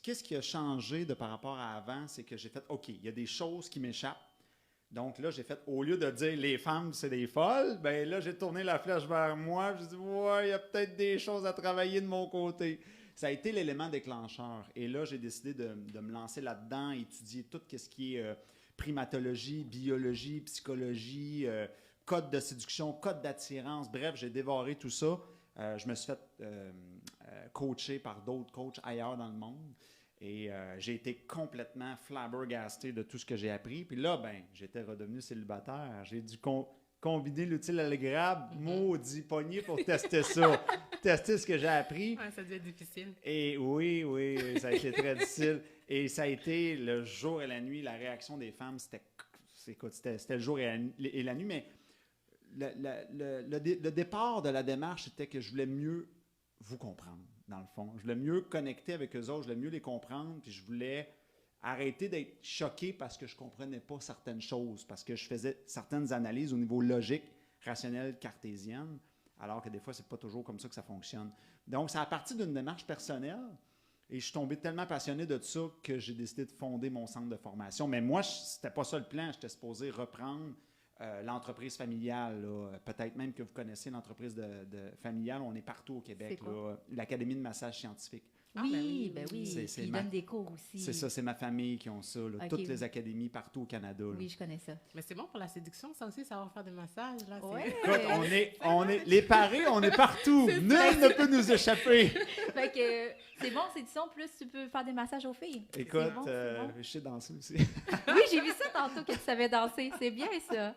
qu'est-ce qui a changé de par rapport à avant? C'est que j'ai fait, OK, il y a des choses qui m'échappent. Donc là, j'ai fait, au lieu de dire les femmes, c'est des folles, ben là, j'ai tourné la flèche vers moi. J'ai dit, ouais, il y a peut-être des choses à travailler de mon côté. Ça a été l'élément déclencheur. Et là, j'ai décidé de me lancer là-dedans, étudier tout ce qui est primatologie, biologie, psychologie, code de séduction, code d'attirance. Bref, j'ai dévoré tout ça. Je me suis fait coacher par d'autres coachs ailleurs dans le monde. Et j'ai été complètement flabbergasté de tout ce que j'ai appris. Puis là, ben, j'étais redevenu célibataire. J'ai dû combiner l'utile à l'agréable, maudit pogné pour tester ça. Tester ce que j'ai appris. Ouais, ça devait être difficile. Et oui, ça a été très difficile. Et ça a été le jour et la nuit. La réaction des femmes, c'était le jour et la nuit. Mais le départ de la démarche, c'était que je voulais mieux vous comprendre, dans le fond. Je voulais mieux connecter avec eux autres, je voulais mieux les comprendre, puis je voulais arrêter d'être choqué parce que je ne comprenais pas certaines choses, parce que je faisais certaines analyses au niveau logique, rationnel, cartésienne, alors que des fois, ce n'est pas toujours comme ça que ça fonctionne. Donc, c'est à partir d'une démarche personnelle, et je suis tombé tellement passionné de ça que j'ai décidé de fonder mon centre de formation. Mais moi, c'était pas ça le plan, j'étais supposé reprendre l'entreprise familiale, là. Peut-être même que vous connaissez l'entreprise familiale, on est partout au Québec, là, l'Académie de massage scientifique. Ah, oui. C'est Ils donnent des cours aussi. C'est ça, c'est ma famille qui ont ça, là. Ok, Toutes oui. les académies partout au Canada. Là. Oui, je connais ça. Mais c'est bon pour la séduction, ça aussi, savoir faire des massages. Là, Ouais. Écoute, on est les parés, on est partout. Nul ne peut nous échapper. Fait que c'est bon, séduction, plus tu peux faire des massages aux filles. Écoute, C'est bon, c'est bon. je sais danser aussi. Oui, j'ai vu ça tantôt que tu savais danser. C'est bien ça.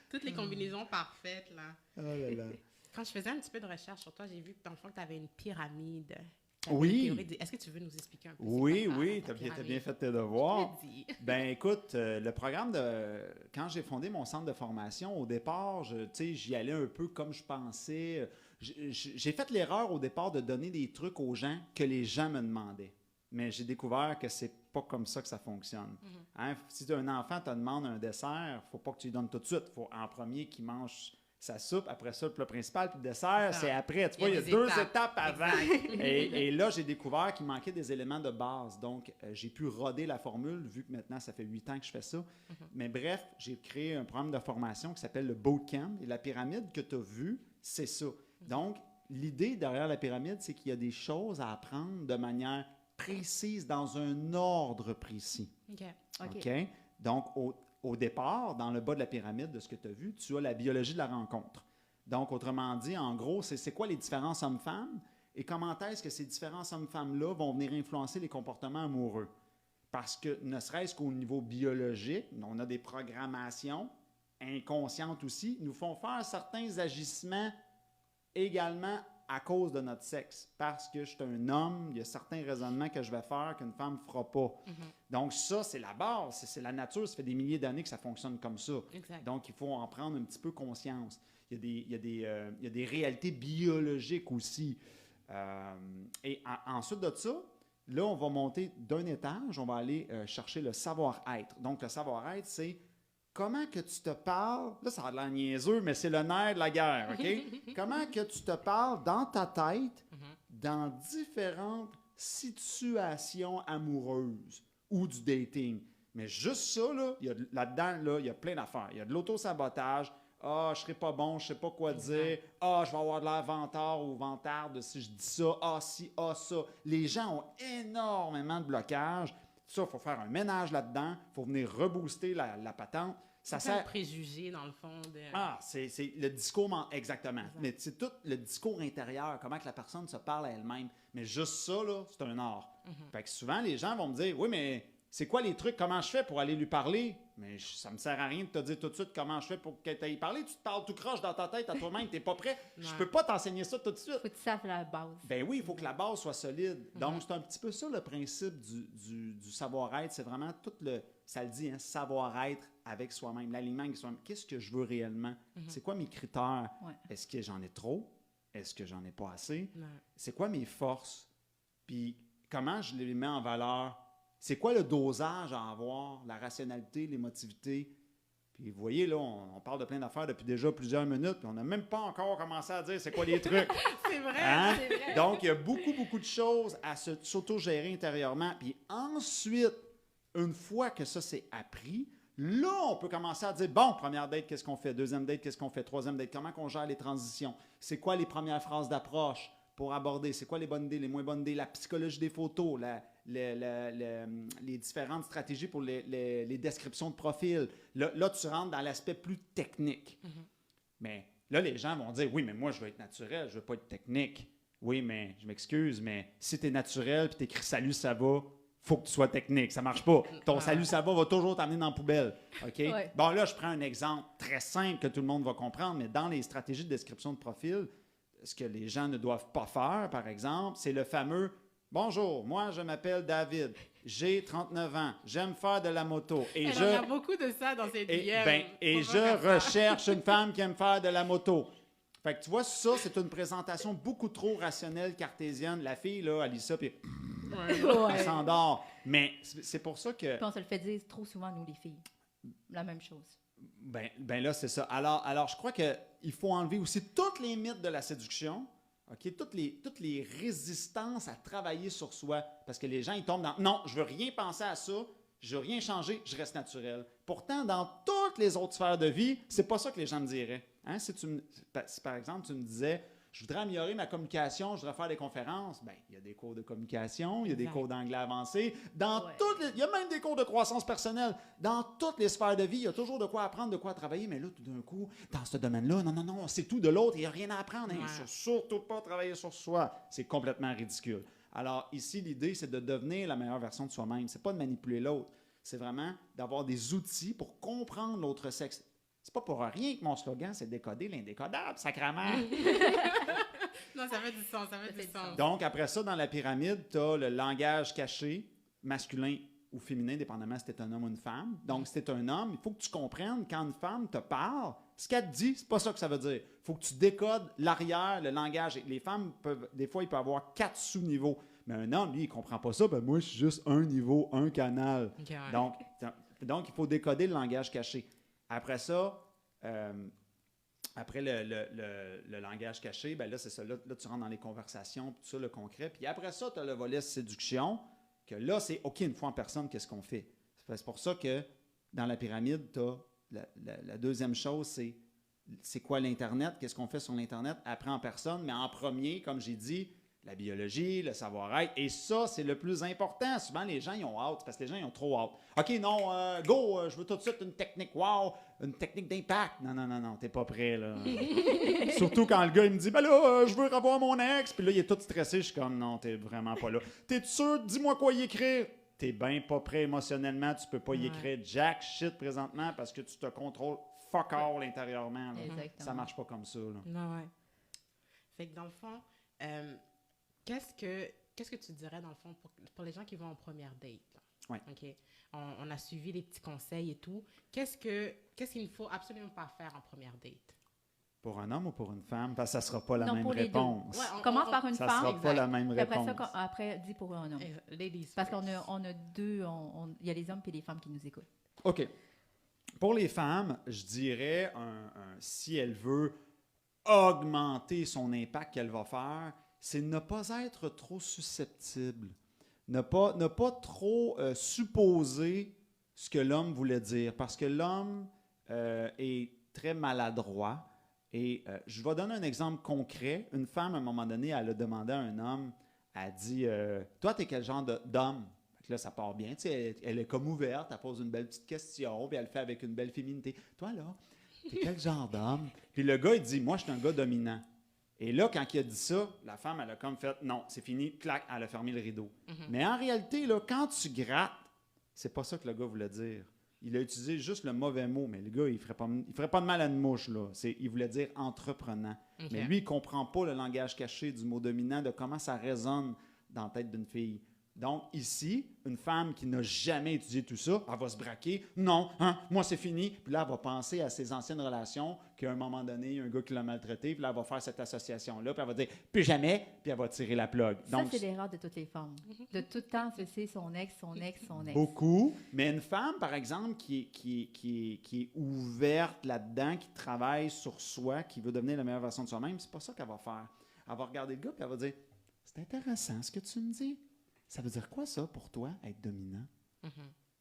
Toutes les combinaisons parfaites, là. Oh là là. Quand je faisais un petit peu de recherche sur toi, j'ai vu que dans le fond, tu avais une pyramide. Oui. Est-ce que tu veux nous expliquer un peu? Oui, t'as t'as bien fait tes devoirs. Je te dis. Ben écoute, le programme quand j'ai fondé mon centre de formation, au départ, j'y allais un peu comme je pensais. J'ai fait l'erreur au départ de donner des trucs aux gens que les gens me demandaient. Mais j'ai découvert que c'est pas comme ça que ça fonctionne. Hein? Si un enfant te demande un dessert, faut pas que tu lui donnes tout de suite. Il faut en premier qu'il mange sa soupe, après ça, le plat principal, puis le dessert, c'est après. Tu vois, il y a des deux étapes avant. Exact. Et là, j'ai découvert qu'il manquait des éléments de base. Donc, j'ai pu roder la formule, vu que maintenant, ça fait 8 ans que je fais ça. Mais bref, j'ai créé un programme de formation qui s'appelle le Bootcamp. Et la pyramide que tu as vue, c'est ça. Donc, l'idée derrière la pyramide, c'est qu'il y a des choses à apprendre de manière précise, dans un ordre précis. OK. OK? Donc, au départ, dans le bas de la pyramide de ce que tu as vu, tu as la biologie de la rencontre. Donc, autrement dit, en gros, c'est quoi les différences hommes-femmes et comment est-ce que ces différences hommes-femmes-là vont venir influencer les comportements amoureux. Parce que, ne serait-ce qu'au niveau biologique, on a des programmations inconscientes aussi, nous font faire certains agissements également à cause de notre sexe. Parce que je suis un homme, il y a certains raisonnements que je vais faire qu'une femme ne fera pas. Donc ça, c'est la base, c'est la nature. Ça fait des milliers d'années que ça fonctionne comme ça. Exact. Donc il faut en prendre un petit peu conscience. Il y a des réalités biologiques aussi. Et ensuite de ça, là, on va monter d'un étage, on va aller chercher le savoir-être. Donc le savoir-être, c'est comment que tu te parles, là ça a l'air niaiseux, mais c'est le nerf de la guerre, OK? Comment que tu te parles dans ta tête, dans différentes situations amoureuses ou du dating. Mais juste ça, là-dedans, il y a plein d'affaires. Il y a de l'auto-sabotage. Ah, je serai pas bon, je sais pas quoi dire. Ah, je vais avoir de l'air vantard ou vantarde si je dis ça. Ah, si, ah, ça. Les gens ont énormément de blocages. Ça, il faut faire un ménage là-dedans. Il faut venir rebooster la patente. Ça C'est un sert... préjugé, dans le fond. Ah, c'est le discours... Exactement. Mais c'est tout le discours intérieur, comment que la personne se parle à elle-même. Mais juste ça, là, c'est un art. Fait que souvent, les gens vont me dire, oui, mais c'est quoi les trucs, comment je fais pour aller lui parler? Mais ça me sert à rien de te dire tout de suite comment je fais pour que tu ailles parler. Tu te parles tout croche dans ta tête à toi-même, t'es pas prêt. Je peux pas t'enseigner ça tout de suite. Faut que tu saches la base. Ben oui, il faut que la base soit solide. Donc, c'est un petit peu ça le principe du savoir-être. C'est vraiment tout le... Ça le dit, hein, savoir-être avec soi-même, l'alignement avec soi-même. Qu'est-ce que je veux réellement? C'est quoi mes critères? Ouais. Est-ce que j'en ai trop? Est-ce que j'en ai pas assez? Non. C'est quoi mes forces? Puis comment je les mets en valeur? C'est quoi le dosage à avoir? La rationalité, l'émotivité? Puis vous voyez, là, on parle de plein d'affaires depuis déjà plusieurs minutes, puis on n'a même pas encore commencé à dire c'est quoi les trucs. C'est vrai. Hein? C'est vrai. Donc, il y a beaucoup de choses à s'auto-gérer intérieurement. Puis ensuite, une fois que ça c'est appris, là, on peut commencer à dire, bon, première date, qu'est-ce qu'on fait? Deuxième date, qu'est-ce qu'on fait? Troisième date, comment qu'on gère les transitions? C'est quoi les premières phrases d'approche pour aborder? C'est quoi les bonnes idées, les moins bonnes idées? La psychologie des photos, les différentes stratégies pour les descriptions de profil. Là, tu rentres dans l'aspect plus technique. Mais là, les gens vont dire, oui, mais moi, je veux être naturel, je veux pas être technique. Oui, mais je m'excuse, mais si tu es naturel puis tu écris « Salut, ça va », faut que tu sois technique. Ça marche pas. Ton « Salut, ça va » toujours t'amener dans la poubelle. OK? Ouais. Bon, là, je prends un exemple très simple que tout le monde va comprendre, mais dans les stratégies de description de profil, ce que les gens ne doivent pas faire, par exemple, c'est le fameux « Bonjour, moi, je m'appelle David, j'ai 39 ans, j'aime faire de la moto et Elle je... en a beaucoup de ça dans ses DM. Et Faut je pas faire ça. recherche une femme qui aime faire de la moto. » Fait que tu vois, ça, c'est une présentation beaucoup trop rationnelle, cartésienne. La fille, là, elle lit ça, puis elle Ouais. s'endort. Mais c'est pour ça que... Puis on se le fait dire trop souvent, nous, les filles. La même chose. Ben là, c'est ça. Alors, je crois qu'il faut enlever aussi tous les mythes de la séduction, OK? Toutes les résistances à travailler sur soi. Parce que les gens, ils tombent dans « Non, je veux rien penser à ça, je veux rien changer, je reste naturel. » Pourtant, dans toutes les autres sphères de vie, c'est pas ça que les gens me diraient. Hein? Si, par exemple, tu me disais « Je voudrais améliorer ma communication, je voudrais faire des conférences. » Bien, il y a des cours de communication, il y a des Exact. cours d'anglais avancé. Ouais. Il y a même des cours de croissance personnelle. Dans toutes les sphères de vie, il y a toujours de quoi apprendre, de quoi travailler. Mais là, tout d'un coup, dans ce domaine-là, non, c'est tout de l'autre, il n'y a rien à apprendre. Il ne faut surtout pas travailler sur soi. C'est complètement ridicule. Alors, ici, l'idée, c'est de devenir la meilleure version de soi-même. Ce n'est pas de manipuler l'autre. C'est vraiment d'avoir des outils pour comprendre l'autre sexe. C'est pas pour rien que mon slogan, c'est décoder l'indécodable, sacrément. Non, ça fait du sens, ça fait du sens. Donc, après ça, dans la pyramide, tu as le langage caché, masculin ou féminin, dépendamment si tu es un homme ou une femme. Donc, si tu es un homme, il faut que tu comprennes quand une femme te parle, ce qu'elle te dit, c'est pas ça que ça veut dire. Il faut que tu décodes l'arrière, le langage. Les femmes peuvent, des fois, il peut avoir 4 sous-niveaux. Mais un homme, lui, il comprend pas ça. Ben moi, je suis juste un niveau, un canal. Ok, ouais. Donc, il faut décoder le langage caché. Après ça, après le langage caché, ben là, c'est ça. Là, tu rentres dans les conversations, tout ça, le concret. Puis après ça, tu as le volet séduction, que là, c'est OK, une fois en personne, qu'est-ce qu'on fait? C'est pour ça que dans la pyramide, tu as la deuxième chose, c'est quoi l'Internet? Qu'est-ce qu'on fait sur l'Internet? Après en personne, mais en premier, comme j'ai dit, la biologie, le savoir-être. Et ça, c'est le plus important. Souvent, les gens, ils ont hâte, parce que les gens, ils ont trop hâte. OK, non, go, je veux tout de suite une technique, wow, une technique d'impact. Non, t'es pas prêt, là. Surtout quand le gars, il me dit, ben là, je veux revoir mon ex. Puis là, il est tout stressé. Je suis comme, non, t'es vraiment pas là. T'es sûr? Dis-moi quoi y écrire. T'es bien pas prêt émotionnellement. Tu peux pas y écrire jack shit présentement parce que tu te contrôles fuck all intérieurement. Là. Exactement. Ça marche pas comme ça, là. Non, ouais. Fait que dans le fond, qu'est-ce que tu dirais, dans le fond, pour les gens qui vont en première date? Là? Ouais. OK. On a suivi les petits conseils et tout. Qu'est-ce qu'il ne faut absolument pas faire en première date? Pour un homme ou pour une femme? Parce que ça sera pas la Non, même pour les deux. réponse. Ouais, Commence par une Ça femme. sera pas la même Puis après réponse. ça, après, dis pour un homme. Ladies Parce qu'on first. a deux, il y a les hommes et les femmes qui nous écoutent. OK. Pour les femmes, je dirais, si elle veut augmenter son impact qu'elle va faire, c'est ne pas être trop susceptible. Ne pas trop supposer ce que l'homme voulait dire. Parce que l'homme est très maladroit. Et je vais donner un exemple concret. Une femme, à un moment donné, elle a demandé à un homme, elle a dit toi, t'es quel genre d'homme? Fait que là, ça part bien. Tu sais, elle est comme ouverte, elle pose une belle petite question, puis elle le fait avec une belle féminité. Toi, là, t'es quel genre d'homme? Puis le gars, il dit moi, je suis un gars dominant. Et là, quand il a dit ça, la femme, elle a comme fait non, c'est fini, clac, elle a fermé le rideau. Mais en réalité, là, quand tu grattes, c'est pas ça que le gars voulait dire. Il a utilisé juste le mauvais mot, mais le gars, il ferait pas de mal à une mouche, là. Il voulait dire entreprenant. OK. Mais lui, il comprend pas le langage caché du mot dominant, de comment ça résonne dans la tête d'une fille. Donc, ici, une femme qui n'a jamais étudié tout ça, elle va se braquer. Non, moi, c'est fini. Puis là, elle va penser à ses anciennes relations, qu'à un moment donné, il y a un gars qui l'a maltraité, puis là, elle va faire cette association-là, puis elle va dire « plus jamais », puis elle va tirer la plug. Ça, Donc, c'est l'erreur de toutes les femmes. De tout le temps, c'est son ex. beaucoup. Mais une femme, par exemple, qui est ouverte là-dedans, qui travaille sur soi, qui veut devenir la meilleure version de soi-même, c'est pas ça qu'elle va faire. Elle va regarder le gars, puis elle va dire « c'est intéressant ce que tu me dis. Ça veut dire quoi, ça, pour toi, être dominant?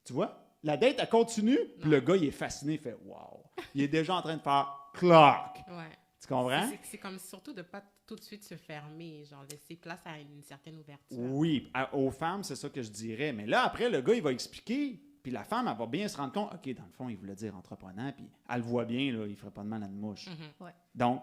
Tu vois? La date, elle continue, puis le gars, il est fasciné, il fait « wow ». Il est déjà en train de faire « clock ». Ouais. Tu comprends? C'est comme surtout de ne pas tout de suite se fermer, genre laisser place à une certaine ouverture. Oui, aux femmes, c'est ça que je dirais. Mais là, après, le gars, il va expliquer, puis la femme, elle va bien se rendre compte, OK, dans le fond, il voulait dire entreprenant, puis elle le voit bien, là, il ne ferait pas de mal à une mouche. Mhm. Donc,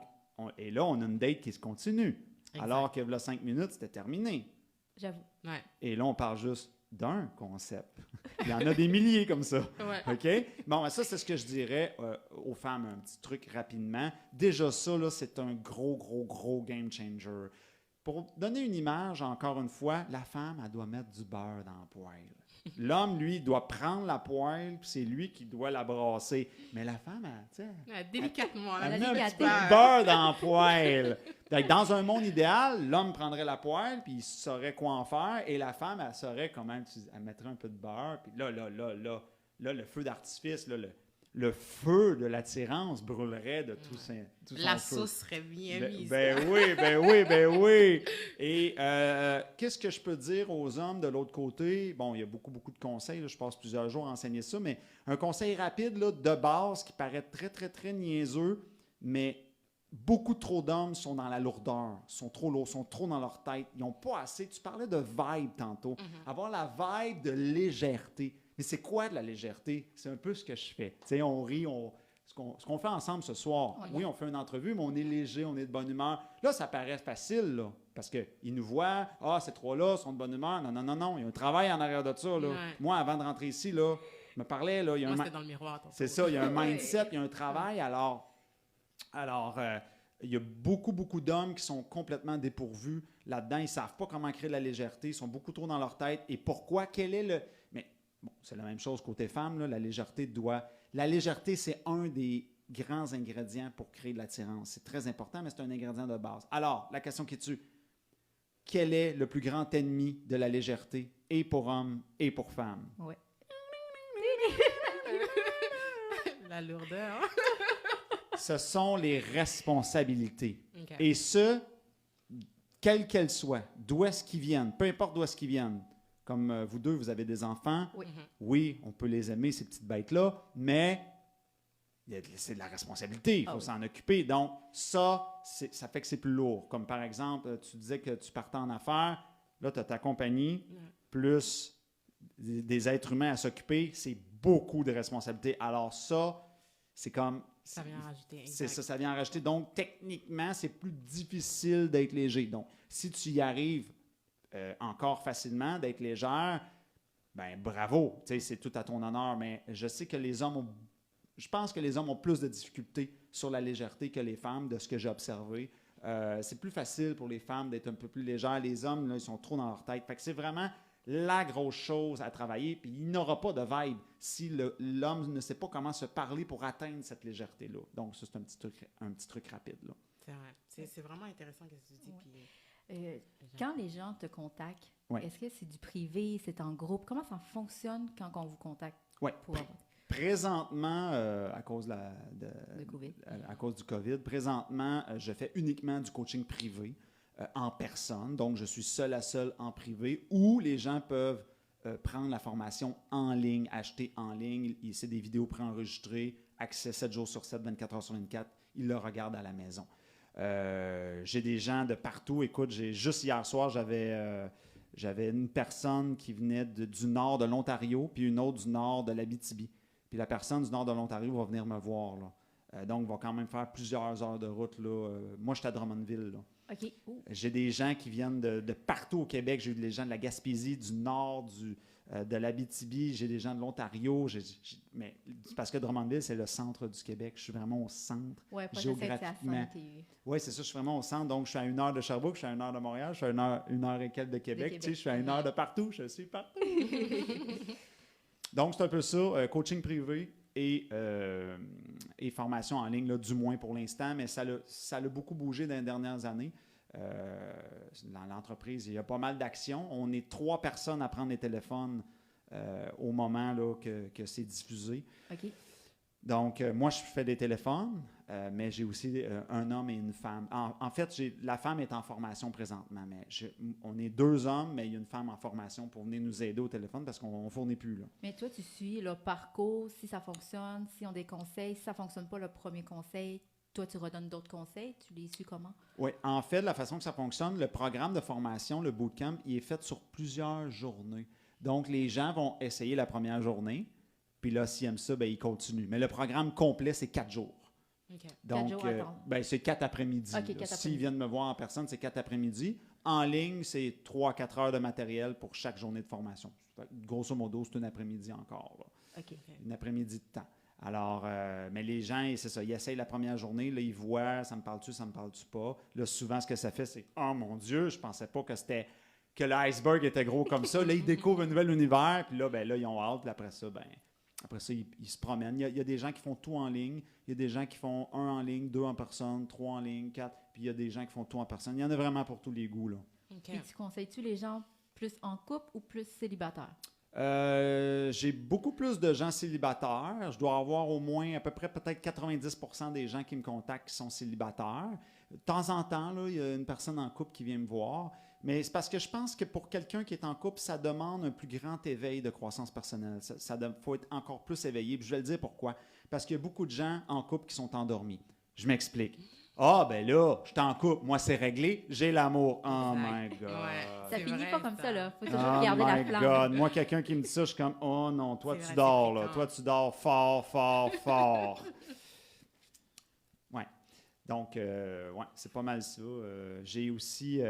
et là, on a une date qui se continue. Exact. Alors que là, 5 minutes, c'était terminé. J'avoue. Ouais. Et là, on parle juste d'un concept. Il y en a des milliers comme ça. Ouais. OK? Bon, ben ça, c'est ce que je dirais aux femmes, un petit truc rapidement. Déjà, ça, là, c'est un gros game changer. Pour donner une image, encore une fois, la femme, elle doit mettre du beurre dans la poêle. L'homme, lui, doit prendre la poêle, puis c'est lui qui doit la brasser. Mais la femme, elle, tu sais, Ouais, délicatement. elle là, met un délicatesse. petit peu de beurre dans la poêle. Donc, dans un monde idéal, l'homme prendrait la poêle, puis il saurait quoi en faire, et la femme, elle saurait comment elle mettrait un peu de beurre, puis là, le feu d'artifice, là, le feu de l'attirance brûlerait de tout son La feu. sauce serait bien mise. Ben oui. Et qu'est-ce que je peux dire aux hommes de l'autre côté? Bon, il y a beaucoup de conseils. Là, je passe plusieurs jours à enseigner ça, mais un conseil rapide là, de base qui paraît très niaiseux, mais beaucoup trop d'hommes sont dans la lourdeur, sont trop lourds, sont trop dans leur tête. Ils n'ont pas assez. Tu parlais de vibe tantôt. Avoir la vibe de légèreté. Mais c'est quoi de la légèreté? C'est un peu ce que je fais. Tu sais, on rit, ce qu'on fait ensemble ce soir. Ouais. Oui, on fait une entrevue, mais on est léger, on est de bonne humeur. Là, ça paraît facile, là, parce qu'ils nous voient. Ah, ces trois-là sont de bonne humeur. Non. Il y a un travail en arrière de ça, là. Ouais. Moi, avant de rentrer ici, là, je me parlais, là, il y a Moi, un... c'était dans le miroir. tantôt. C'est ça, il y a un mindset, il y a un travail. Alors il y a beaucoup d'hommes qui sont complètement dépourvus là-dedans. Ils ne savent pas comment créer de la légèreté. Ils sont beaucoup trop dans leur tête. Et pourquoi? Quel est le... Mais bon, c'est la même chose côté femme. Là. La légèreté, c'est un des grands ingrédients pour créer de l'attirance. C'est très important, mais c'est un ingrédient de base. Alors, la question qui tue. Quel est le plus grand ennemi de la légèreté, et pour hommes et pour femmes? Ouais. La lourdeur. Ce sont les responsabilités. OK. Et ce, quelles qu'elles soient, d'où est-ce qu'ils viennent, peu importe d'où est-ce qu'ils viennent. Comme vous deux, vous avez des enfants. Oui. Oui, on peut les aimer, ces petites bêtes-là, mais c'est de la responsabilité, il faut s'en occuper. Donc, ça fait que c'est plus lourd. Comme par exemple, tu disais que tu partais en affaires, là, tu as ta compagnie, plus des êtres humains à s'occuper, c'est beaucoup de responsabilités. Alors ça, c'est comme... Ça vient rajouter. C'est exact. ça vient en rajouter. Donc, techniquement, c'est plus difficile d'être léger. Donc, si tu y arrives encore facilement, d'être légère, ben bravo, tu sais, c'est tout à ton honneur. Mais je sais que je pense que les hommes ont plus de difficultés sur la légèreté que les femmes, de ce que j'ai observé. C'est plus facile pour les femmes d'être un peu plus légères. Les hommes, là, ils sont trop dans leur tête. Fait que c'est vraiment la grosse chose à travailler, puis il n'aura pas de vibe si l'homme ne sait pas comment se parler pour atteindre cette légèreté-là. Donc, ça, c'est un petit truc rapide, là. C'est vrai. C'est vraiment intéressant ce que tu dis. Ouais. Puis, Quand les gens te contactent, Ouais. est-ce que c'est du privé, c'est en groupe? Comment ça fonctionne quand on vous contacte? Ouais. Pour... Présentement, à cause De COVID. à cause du COVID, présentement, je fais uniquement du coaching privé en personne. Donc, je suis seul à seul en privé, où les gens peuvent prendre la formation en ligne, acheter en ligne. C'est des vidéos préenregistrées, accès 7 jours sur 7, 24 heures sur 24. Ils le regardent à la maison. J'ai des gens de partout. Écoute, juste hier soir, j'avais une personne qui venait du nord de l'Ontario, puis une autre du nord de l'Abitibi. Puis la personne du nord de l'Ontario va venir me voir, là. Donc, va quand même faire plusieurs heures de route, là. Moi, je suis à Drummondville, là. OK. Ouh. J'ai des gens qui viennent de partout au Québec. J'ai eu des gens de la Gaspésie, du nord, de l'Abitibi. J'ai des gens de l'Ontario. Mais c'est parce que Drummondville, c'est le centre du Québec. Je suis vraiment au centre. Ouais, pas géographiquement. Oui, c'est ça. Je suis vraiment au centre. Donc, je suis à 1 heure de Sherbrooke, je suis à 1 heure de Montréal, je suis à 1 heure et quelques de Québec. Tu sais, je suis à 1 heure de partout. Je suis partout. Donc, c'est un peu ça. Coaching privé et formation en ligne, là, du moins pour l'instant. Mais ça a beaucoup bougé dans les dernières années. Dans l'entreprise, il y a pas mal d'actions. On est 3 personnes à prendre les téléphones au moment là, que c'est diffusé. OK. Donc, moi, je fais des téléphones, mais j'ai aussi un homme et une femme. En fait, la femme est en formation présentement, mais on est 2 hommes, mais il y a une femme en formation pour venir nous aider au téléphone parce qu'on ne fournit plus, là. Mais toi, tu suis le parcours, si ça fonctionne, si on a des conseils, si ça ne fonctionne pas, le premier conseil, toi, tu redonnes d'autres conseils? Tu les suis comment? Oui, en fait, la façon que ça fonctionne, le programme de formation, le bootcamp, il est fait sur plusieurs journées. Donc, les gens vont essayer la première journée, puis là, s'ils aiment ça, ben, ils continuent. Mais le programme complet, c'est 4 jours. OK. Donc, jours, attends. c'est 4 après-midi. OK, là. 4 après-midi. S'ils viennent me voir en personne, c'est 4 après-midi. En ligne, c'est 3-4 heures de matériel pour chaque journée de formation. Fait que, grosso modo, c'est un après-midi encore. Là. OK. Une après-midi de temps. Alors, mais les gens, c'est ça, ils essayent la première journée, là, ils voient, ça me parle-tu pas. Là, souvent, ce que ça fait, c'est « Oh mon Dieu, je pensais pas que l'iceberg était gros comme ça. » Là, ils découvrent un nouvel univers, puis là, ils ont hâte, puis après ça, ils se promènent. Il y a des gens qui font tout en ligne, il y a des gens qui font 1 en ligne, 2 en personne, 3 en ligne, 4, puis il y a des gens qui font tout en personne. Il y en a vraiment pour tous les goûts, là. OK. Et tu conseilles-tu les gens plus en couple ou plus célibataires? J'ai beaucoup plus de gens célibataires. Je dois avoir au moins à peu près peut-être 90% des gens qui me contactent qui sont célibataires. De temps en temps, là, il y a une personne en couple qui vient me voir. Mais c'est parce que je pense que pour quelqu'un qui est en couple, ça demande un plus grand éveil de croissance personnelle. Faut être encore plus éveillé. Puis je vais le dire pourquoi. Parce qu'il y a beaucoup de gens en couple qui sont endormis. Je m'explique. Ah, ben là, je suis en couple. Moi, c'est réglé. J'ai l'amour. Oh my Exact. God. Ouais. Ça C'est finit vrai, pas comme ça, là. Faut toujours Oh garder la my flamme. God. Moi, quelqu'un qui me dit ça, je suis comme, oh non, toi, C'est tu vrai, dors, c'est là. fréquent. Toi, tu dors fort, fort, fort. Ouais. Donc, ouais, c'est pas mal ça. J'ai aussi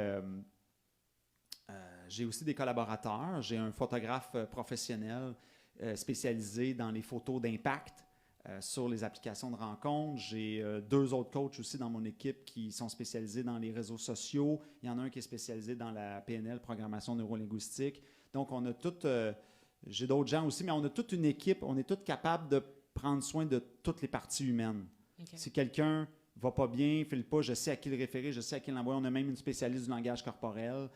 des collaborateurs. J'ai un photographe professionnel spécialisé dans les photos d'impact sur les applications de rencontres. J'ai 2 autres coachs aussi dans mon équipe qui sont spécialisés dans les réseaux sociaux. Il y en a un qui est spécialisé dans la PNL, programmation neurolinguistique. Donc, on a toutes... j'ai d'autres gens aussi, mais on a toute une équipe. On est tous capables de prendre soin de toutes les parties humaines. OK. Si quelqu'un va pas bien, file pas, je sais à qui le référer, je sais à qui l'envoyer. On a même une spécialiste du langage corporel.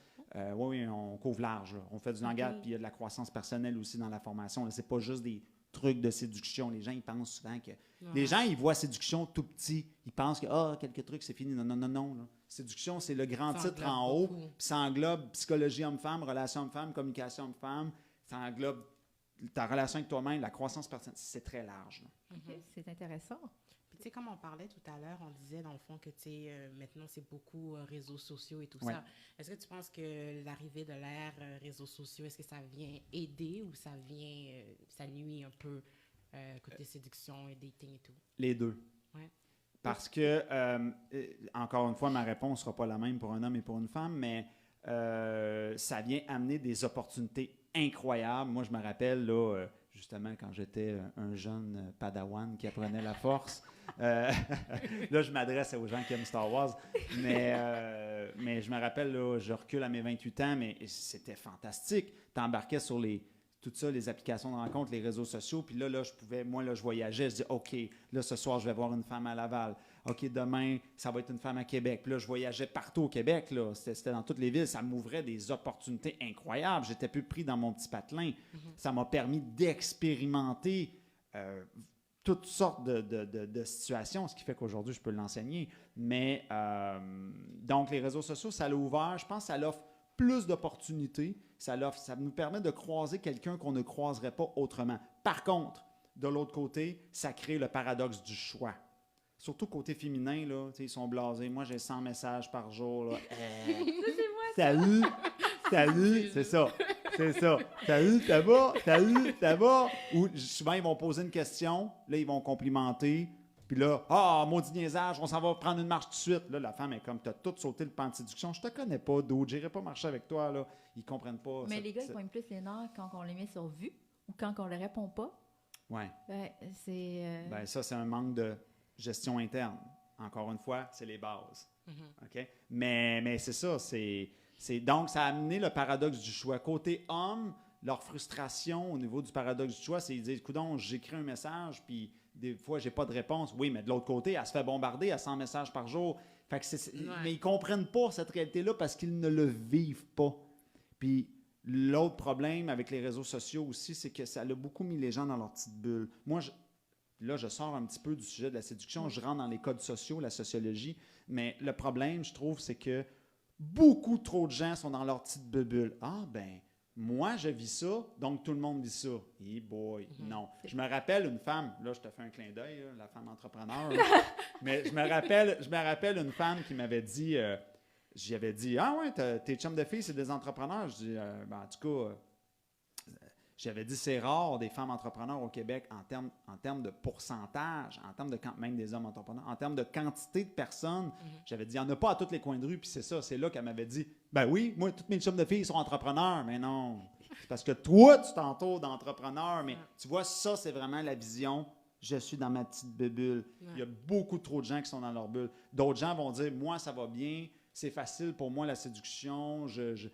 Oui, on couvre large. Là. On fait du langage, puis il y a de la croissance personnelle aussi dans la formation. Ce n'est pas juste des trucs de séduction. Les gens, ils pensent souvent que... Les gens, ils voient séduction tout petit. Ils pensent que, quelques trucs, c'est fini. Non, non, non, non. Là. Séduction, c'est le grand Ça titre englobe en haut. beaucoup. Puis ça englobe psychologie homme-femme, relation homme-femme, communication homme-femme. Ça englobe ta relation avec toi-même, la croissance personnelle. C'est très large. Là. OK, c'est intéressant. Puis, tu sais, comme on parlait tout à l'heure, on disait dans le fond que, tu sais, maintenant, c'est beaucoup réseaux sociaux et tout Ouais. ça. Est-ce que tu penses que l'arrivée de l'ère réseaux sociaux, est-ce que ça vient aider ou ça vient, ça nuit un peu côté séduction et dating et tout? Les deux. Ouais. Parce que, encore une fois, ma réponse ne sera pas la même pour un homme et pour une femme, mais ça vient amener des opportunités incroyables. Moi, je me rappelle, là, justement, quand j'étais un jeune padawan qui apprenait la force, là, je m'adresse aux gens qui aiment Star Wars, mais je me rappelle, là, je recule à mes 28 ans, mais c'était fantastique. Tu embarquais sur tout ça, les applications de rencontre, les réseaux sociaux, puis là, je voyageais, je dis, OK, là, ce soir, je vais voir une femme à Laval. OK, demain, ça va être une femme à Québec. Puis là, je voyageais partout au Québec, là. C'était dans toutes les villes. Ça m'ouvrait des opportunités incroyables. J'étais plus pris dans mon petit patelin. Ça m'a permis d'expérimenter toutes sortes de situations, ce qui fait qu'aujourd'hui, je peux l'enseigner. Mais, donc, les réseaux sociaux, ça l'a ouvert. Je pense que ça l'offre plus d'opportunités. Ça nous permet de croiser quelqu'un qu'on ne croiserait pas autrement. Par contre, de l'autre côté, ça crée le paradoxe du choix. Surtout côté féminin, là, ils sont blasés. Moi, j'ai 100 messages par jour. Là. Salut! Salut! C'est ça. Salut, ça va? Salut, ça va? Ou souvent, ils vont poser une question. Là, ils vont complimenter. Puis là, maudit niaisage, on s'en va prendre une marche tout de suite. Là, la femme est comme, t'as tout sauté le pan de séduction. Je te connais pas, dude. J'irai pas marcher avec toi. Là. Ils comprennent pas. Mais les gars, ils pognent plus les nerfs quand on les met sur vue ou quand on ne leur répond pas. Ouais. Ben, c'est... Ben, ça, c'est un manque de gestion interne. Encore une fois, c'est les bases. OK? Mais c'est ça. Donc, ça a amené le paradoxe du choix. Côté homme, leur frustration au niveau du paradoxe du choix, c'est qu'ils disent, coudonc, j'écris un message, puis des fois, j'ai pas de réponse. Oui, mais de l'autre côté, elle se fait bombarder à 100 messages par jour. Fait que mais ils comprennent pas cette réalité-là parce qu'ils ne le vivent pas. Puis l'autre problème avec les réseaux sociaux aussi, c'est que ça a beaucoup mis les gens dans leur petite bulle. Moi, je sors un petit peu du sujet de la séduction. Je rentre dans les codes sociaux, la sociologie. Mais le problème, je trouve, c'est que beaucoup trop de gens sont dans leur petite bulle. Ah, ben, moi, je vis ça, donc tout le monde vit ça. Hey boy, non. Je me rappelle une femme, là, je te fais un clin d'œil, là, la femme entrepreneur, là. Mais je me rappelle une femme qui m'avait dit, j'y avais dit, ah ouais, tes chums de filles, c'est des entrepreneurs. Je dis, ben, en tout cas, j'avais dit, c'est rare des femmes entrepreneurs au Québec en termes de pourcentage, en termes de même des hommes entrepreneurs, en termes de quantité de personnes. J'avais dit, il n'y en a pas à tous les coins de rue, puis c'est ça, c'est là qu'elle m'avait dit, ben oui, moi, toutes mes chums de filles sont entrepreneurs, mais non. C'est parce que toi, tu t'entoures d'entrepreneurs, mais tu vois, ça, c'est vraiment la vision. Je suis dans ma petite bulle. Il y a beaucoup trop de gens qui sont dans leur bulle. D'autres gens vont dire, moi, ça va bien, c'est facile pour moi la séduction, je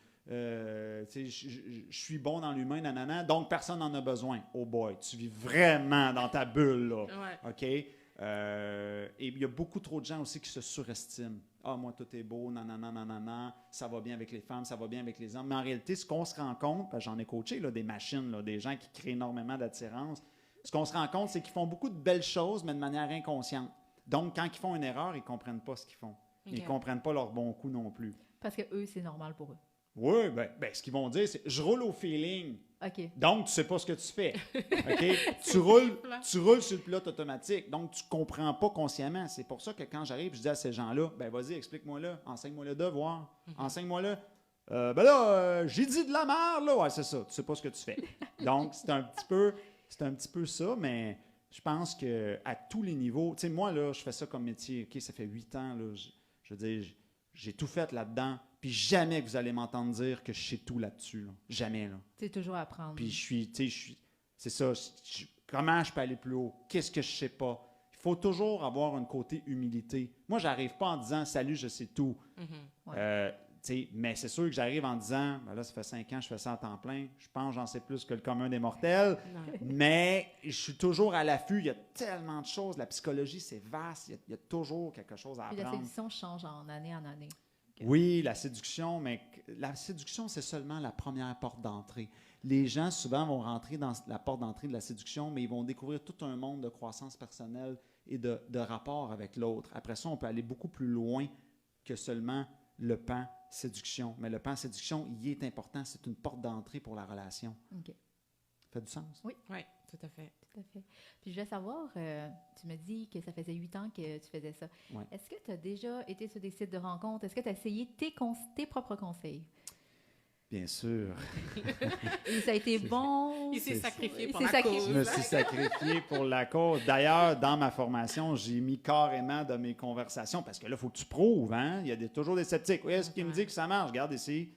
suis bon dans l'humain, nanana, donc personne n'en a besoin. Oh boy, tu vis vraiment dans ta bulle, là. Ouais. OK? Et il y a beaucoup trop de gens aussi qui se surestiment. Ah, moi, tout est beau, nanana, ça va bien avec les femmes, ça va bien avec les hommes. Mais en réalité, ce qu'on se rend compte, parce que j'en ai coaché là, des machines, là, des gens qui créent énormément d'attirance, ce qu'on se rend compte, c'est qu'ils font beaucoup de belles choses, mais de manière inconsciente. Donc, quand ils font une erreur, ils ne comprennent pas ce qu'ils font. Ils ne comprennent pas leur bon coup non plus. Parce que eux, c'est normal pour eux. Oui, ben, ce qu'ils vont dire, c'est « je roule au feeling ». OK. Donc, tu ne sais pas ce que tu fais. OK? tu roules sur le pilote automatique. Donc, tu ne comprends pas consciemment. C'est pour ça que quand j'arrive, je dis à ces gens-là, ben vas-y, explique-moi-le, enseigne-moi le devoir, enseigne-moi-le. Ben là, j'ai dit de la merde, là. Ouais, c'est ça, tu ne sais pas ce que tu fais. Donc, c'est un petit peu ça, mais je pense qu'à tous les niveaux, tu sais, moi, là, je fais ça comme métier, OK, ça fait 8 ans, là, je veux dire, j'ai tout fait là-dedans. Puis jamais que vous allez m'entendre dire que je sais tout là-dessus. Là. Jamais. Là. C'est toujours à apprendre. Puis c'est ça. Comment je peux aller plus haut? Qu'est-ce que je sais pas? Il faut toujours avoir un côté humilité. Moi, j'arrive pas en disant « Salut, je sais tout ». Mais c'est sûr que j'arrive en disant ben là, ça fait 5 ans que je fais ça à temps plein. Je pense que j'en sais plus que le commun des mortels. Mais je suis toujours à l'affût. Il y a tellement de choses. La psychologie, c'est vaste. Il y a toujours quelque chose à apprendre. Puis la séduction change en année en année. Oui, la séduction, mais la séduction, c'est seulement la première porte d'entrée. Les gens, souvent, vont rentrer dans la porte d'entrée de la séduction, mais ils vont découvrir tout un monde de croissance personnelle et de rapport avec l'autre. Après ça, on peut aller beaucoup plus loin que seulement le pan séduction. Mais le pan séduction, il est important. C'est une porte d'entrée pour la relation. OK. Ça fait du sens? Oui. Oui, tout à fait. Tout à fait. Puis je voulais savoir, tu me dis que ça faisait 8 ans que tu faisais ça. Ouais. Est-ce que tu as déjà été sur des sites de rencontres? Est-ce que tu as essayé tes propres conseils? Bien sûr. Et ça a été bon? Il s'est sacrifié pour C'est la sacrifié. cause. Je me suis sacrifié pour la cause. D'ailleurs, dans ma formation, j'ai mis carrément de mes conversations, parce que là, il faut que tu prouves, hein? Il y a toujours des sceptiques. Oui, est-ce qu'il me dit que ça marche? Regarde ici.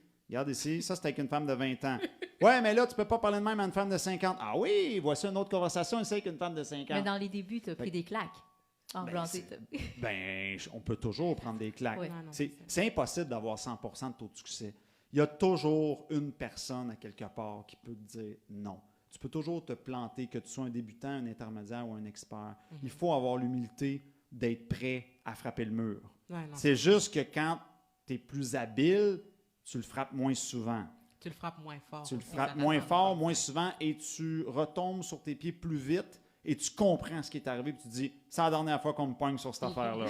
Ça, c'est avec une femme de 20 ans. Ouais, mais là, tu peux pas parler de même à une femme de 50. Ah oui, voici une autre conversation, c'est avec une femme de 50. Mais dans les débuts, tu as pris des claques. On peut toujours prendre des claques. Oui. Non, C'est impossible d'avoir 100% de taux de succès. Il y a toujours une personne à quelque part qui peut te dire non. Tu peux toujours te planter, que tu sois un débutant, un intermédiaire ou un expert. Il faut avoir l'humilité d'être prêt à frapper le mur. Ouais, non. C'est juste que quand tu es plus habile, tu le frappes moins souvent. Tu le frappes moins fort. Tu le aussi, frappes ça moins dépend. fort, moins souvent, et tu retombes sur tes pieds plus vite et tu comprends ce qui est arrivé, puis tu te dis, c'est la dernière fois qu'on me pogne sur cette affaire-là.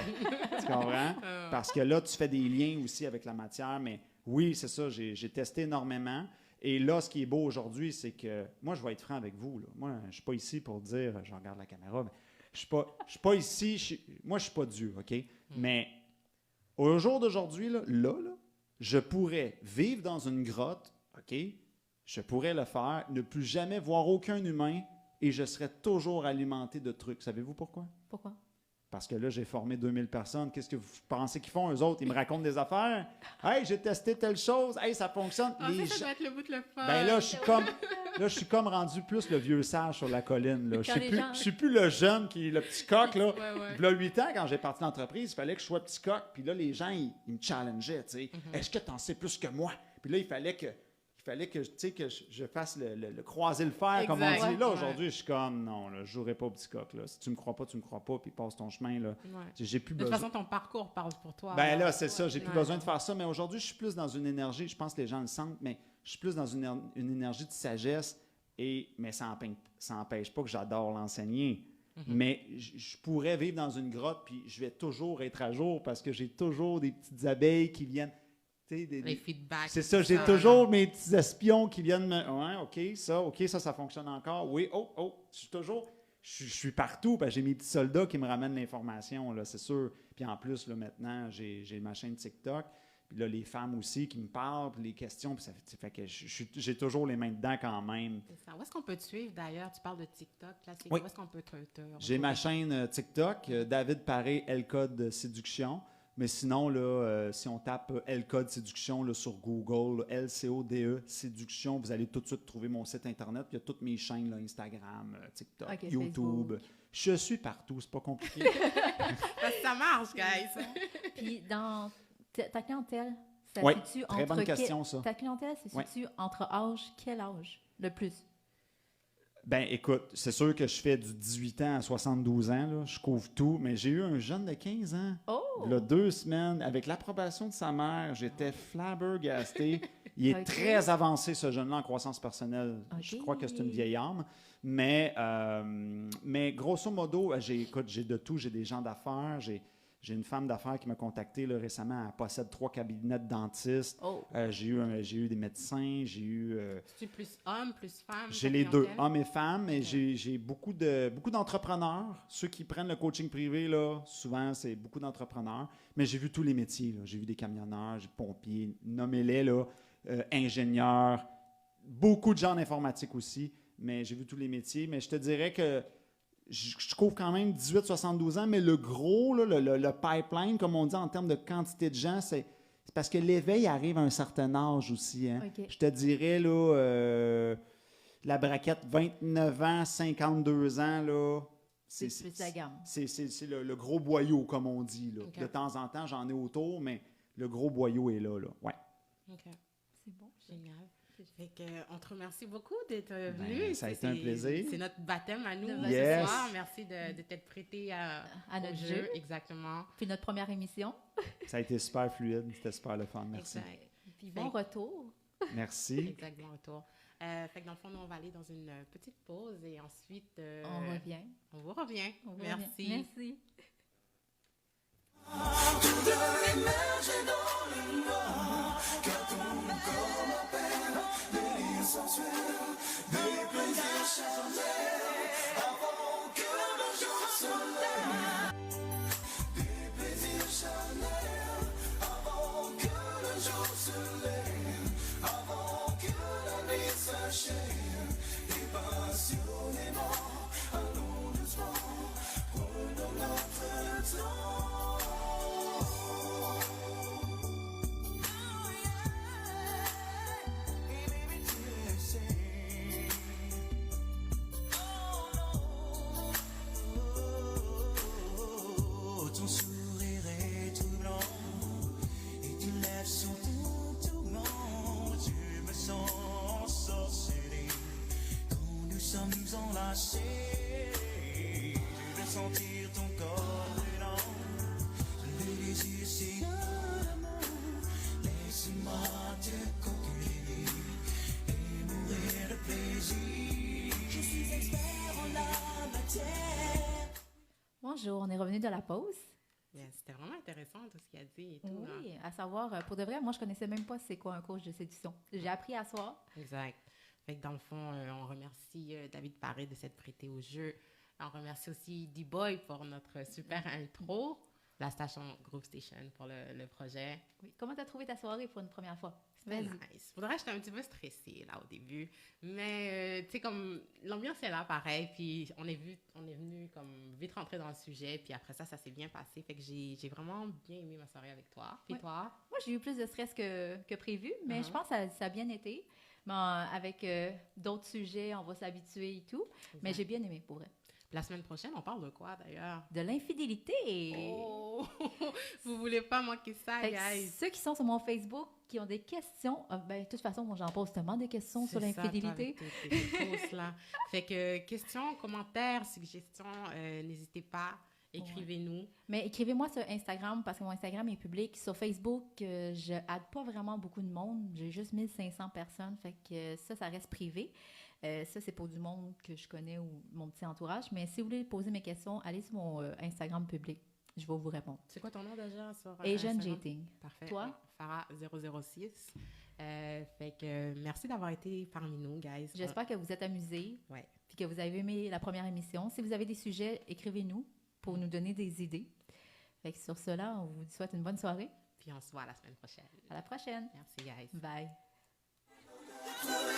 Tu comprends? Parce que là, tu fais des liens aussi avec la matière, mais oui, c'est ça, j'ai testé énormément. Et là, ce qui est beau aujourd'hui, c'est que, moi, je vais être franc avec vous, là. Moi, je ne suis pas ici pour dire, je regarde la caméra, mais je ne suis pas ici, moi, je ne suis pas Dieu, OK? Mais au jour d'aujourd'hui, là, je pourrais vivre dans une grotte, OK? Je pourrais le faire, ne plus jamais voir aucun humain et je serais toujours alimenté de trucs. Savez-vous pourquoi? Pourquoi? Parce que là, j'ai formé 2000 personnes. Qu'est-ce que vous pensez qu'ils font, eux autres? Ils me racontent des affaires. « Hey, j'ai testé telle chose. Hey, ça fonctionne. » Ah, ça doit être le bout de le fun. Ben là, je suis comme rendu plus le vieux sage sur la colline. Là. Je suis plus le jeune qui est le petit coq. Là. Ouais. Là, 8 ans, quand j'ai parti l'entreprise, il fallait que je sois petit coq. Puis là, les gens, ils me challengeaient. Est-ce que tu en sais plus que moi? Puis là, il fallait que je fasse le croiser le fer, comme on dit. Là, aujourd'hui, je suis comme, non, là, je ne jouerai pas au petit coq. Là. Si tu ne me crois pas, tu ne me crois pas, puis passe ton chemin. Là. Ouais. J'ai plus De toute besoin. façon, ton parcours parle pour toi. Ben là, c'est ça, j'ai plus Ouais. besoin de faire ça. Mais aujourd'hui, je suis plus dans une énergie, je pense que les gens le sentent, mais je suis plus dans une énergie de sagesse. Mais ça n'empêche pas que j'adore l'enseigner. Mais je pourrais vivre dans une grotte, puis je vais toujours être à jour parce que j'ai toujours des petites abeilles qui viennent. tu sais, Les feedbacks. c'est ça, j'ai tout toujours mes petits espions qui viennent me... Ouais, OK, ça fonctionne encore. Oui, je suis toujours... Je suis partout, parce que j'ai mes petits soldats qui me ramènent l'information, là, c'est sûr. Puis en plus, là, maintenant, j'ai ma chaîne TikTok. Puis là, les femmes aussi qui me parlent, puis les questions. Puis ça fait que j'ai toujours les mains dedans quand même. C'est ça. Où est-ce qu'on peut te suivre, d'ailleurs? Tu parles de TikTok. Là, Oui. Où est-ce qu'on peut te J'ai ma retrouver? chaîne TikTok, David Paré, L-Code Séduction. Mais sinon, là, si on tape L-Code Séduction là, sur Google, L-C-O-D-E Séduction, vous allez tout de suite trouver mon site Internet. Il y a toutes mes chaînes, là, Instagram, TikTok, Ok, YouTube. Facebook. Je suis partout, c'est pas compliqué. Parce que ça marche, guys. Puis dans ta clientèle, ça Oui, se situe très entre bonne question, ça. Ta clientèle se Ouais. situe entre âge, quel âge le plus? Ben, écoute, c'est sûr que je fais du 18 ans à 72 ans, là, je couvre tout, mais j'ai eu un jeune de 15 ans. Oh! Là, 2 semaines, avec l'approbation de sa mère, j'étais flabbergasté. Il est Ok. très avancé, ce jeune-là, en croissance personnelle. Ok. Je crois que c'est une vieille âme. Mais grosso modo, écoute, j'ai de tout. J'ai des gens d'affaires. J'ai une femme d'affaires qui m'a contacté là, récemment. Elle possède 3 cabinets de dentistes. Oh! J'ai eu des médecins. Tu plus homme, plus femme? J'ai ta les deux, clientèle? hommes et femmes, mais Ok. j'ai beaucoup d'entrepreneurs. Ceux qui prennent le coaching privé, là, souvent, c'est beaucoup d'entrepreneurs. Mais j'ai vu tous les métiers. Là. J'ai vu des camionneurs, j'ai pompiers, nommez-les, là, ingénieurs, beaucoup de gens en informatique aussi. Mais j'ai vu tous les métiers. Mais je te dirais que je couvre quand même 18-72 ans, mais le gros, là, le pipeline, comme on dit en termes de quantité de gens, c'est parce que l'éveil arrive à un certain âge aussi. Hein. Ok. Je te dirais, là, la braquette 29 ans, 52 ans, là, C'est plus la gamme. c'est le gros boyau, comme on dit. Là. Ok. De temps en temps, j'en ai autour, mais le gros boyau est là. Ouais. OK. C'est bon. Génial. Fait que, on te remercie beaucoup d'être venu. ça a été un plaisir. C'est notre baptême à nous Yes. ce soir. Merci de t'être prêté À au notre jeu. jeu. Exactement. Puis notre première émission. Ça a été super fluide. C'était super le fun. Merci. Exact. Puis bon retour. Merci. Exactement, retour. Fait que dans le fond, nous, on va aller dans une petite pause et ensuite... On revient. On vous revient. On vous Merci. revient. Merci. Ton sourire est tout blanc et tes lèvres sont tout tourment. Tu me sens ensorcelé quand nous sommes enlacés. Je veux sentir ton corps brûlant, le désir c'est l'amour. Laisse-moi te coquiller et mourir de plaisir. Je suis expert en la matière. Bonjour, on est revenu de la pause. Yes, c'était vraiment intéressant tout ce qu'il a dit et tout. hein. Oui, à savoir, pour de vrai, moi, je connaissais même pas c'est quoi un coach de séduction. J'ai appris à soir. Exact. Fait que dans le fond, on remercie David Paré de s'être prêté au jeu. On remercie aussi D-Boy pour notre super intro. La station Groove Station pour le projet. Oui. Comment t'as trouvé ta soirée pour une première fois? C'était Vas-y. nice. Faudrait j'étais un petit peu stressée là au début, mais tu sais comme l'ambiance est là pareil, puis on est venu comme vite rentrer dans le sujet, puis après ça s'est bien passé, fait que j'ai vraiment bien aimé ma soirée avec toi. Puis Ouais. toi? Moi, j'ai eu plus de stress que prévu, mais Uh-huh. je pense que ça a bien été. Mais avec d'autres sujets, on va s'habituer et tout. Mais j'ai bien aimé, pour vrai. La semaine prochaine, on parle de quoi d'ailleurs? De l'infidélité. Oh! Vous voulez pas manquer ça, Fait que guys? ceux qui sont sur mon Facebook, qui ont des questions, ben, de toute façon, moi, j'en pose tellement de questions sur C'est ça, toi, l'infidélité. avec tes posts, là. Fait que questions, commentaires, suggestions, n'hésitez pas, écrivez-nous. Mais écrivez-moi sur Instagram parce que mon Instagram est public. Sur Facebook, je n'aide pas vraiment beaucoup de monde. J'ai juste 1500 personnes. Fait que ça reste privé. Ça, c'est pour du monde que je connais ou mon petit entourage. Mais si vous voulez poser mes questions, allez sur mon Instagram public. je vais vous répondre. C'est quoi ton nom déjà sur Asian Instagram? Jating. Parfait. Toi? Farah006. Fait que merci d'avoir été parmi nous, guys. J'espère que vous êtes amusés Ouais. puis que vous avez aimé la première émission. Si vous avez des sujets, écrivez-nous pour nous donner des idées. Fait que sur cela, on vous souhaite une bonne soirée. Puis on se voit la semaine prochaine. À la prochaine. Merci, guys. Bye. Forever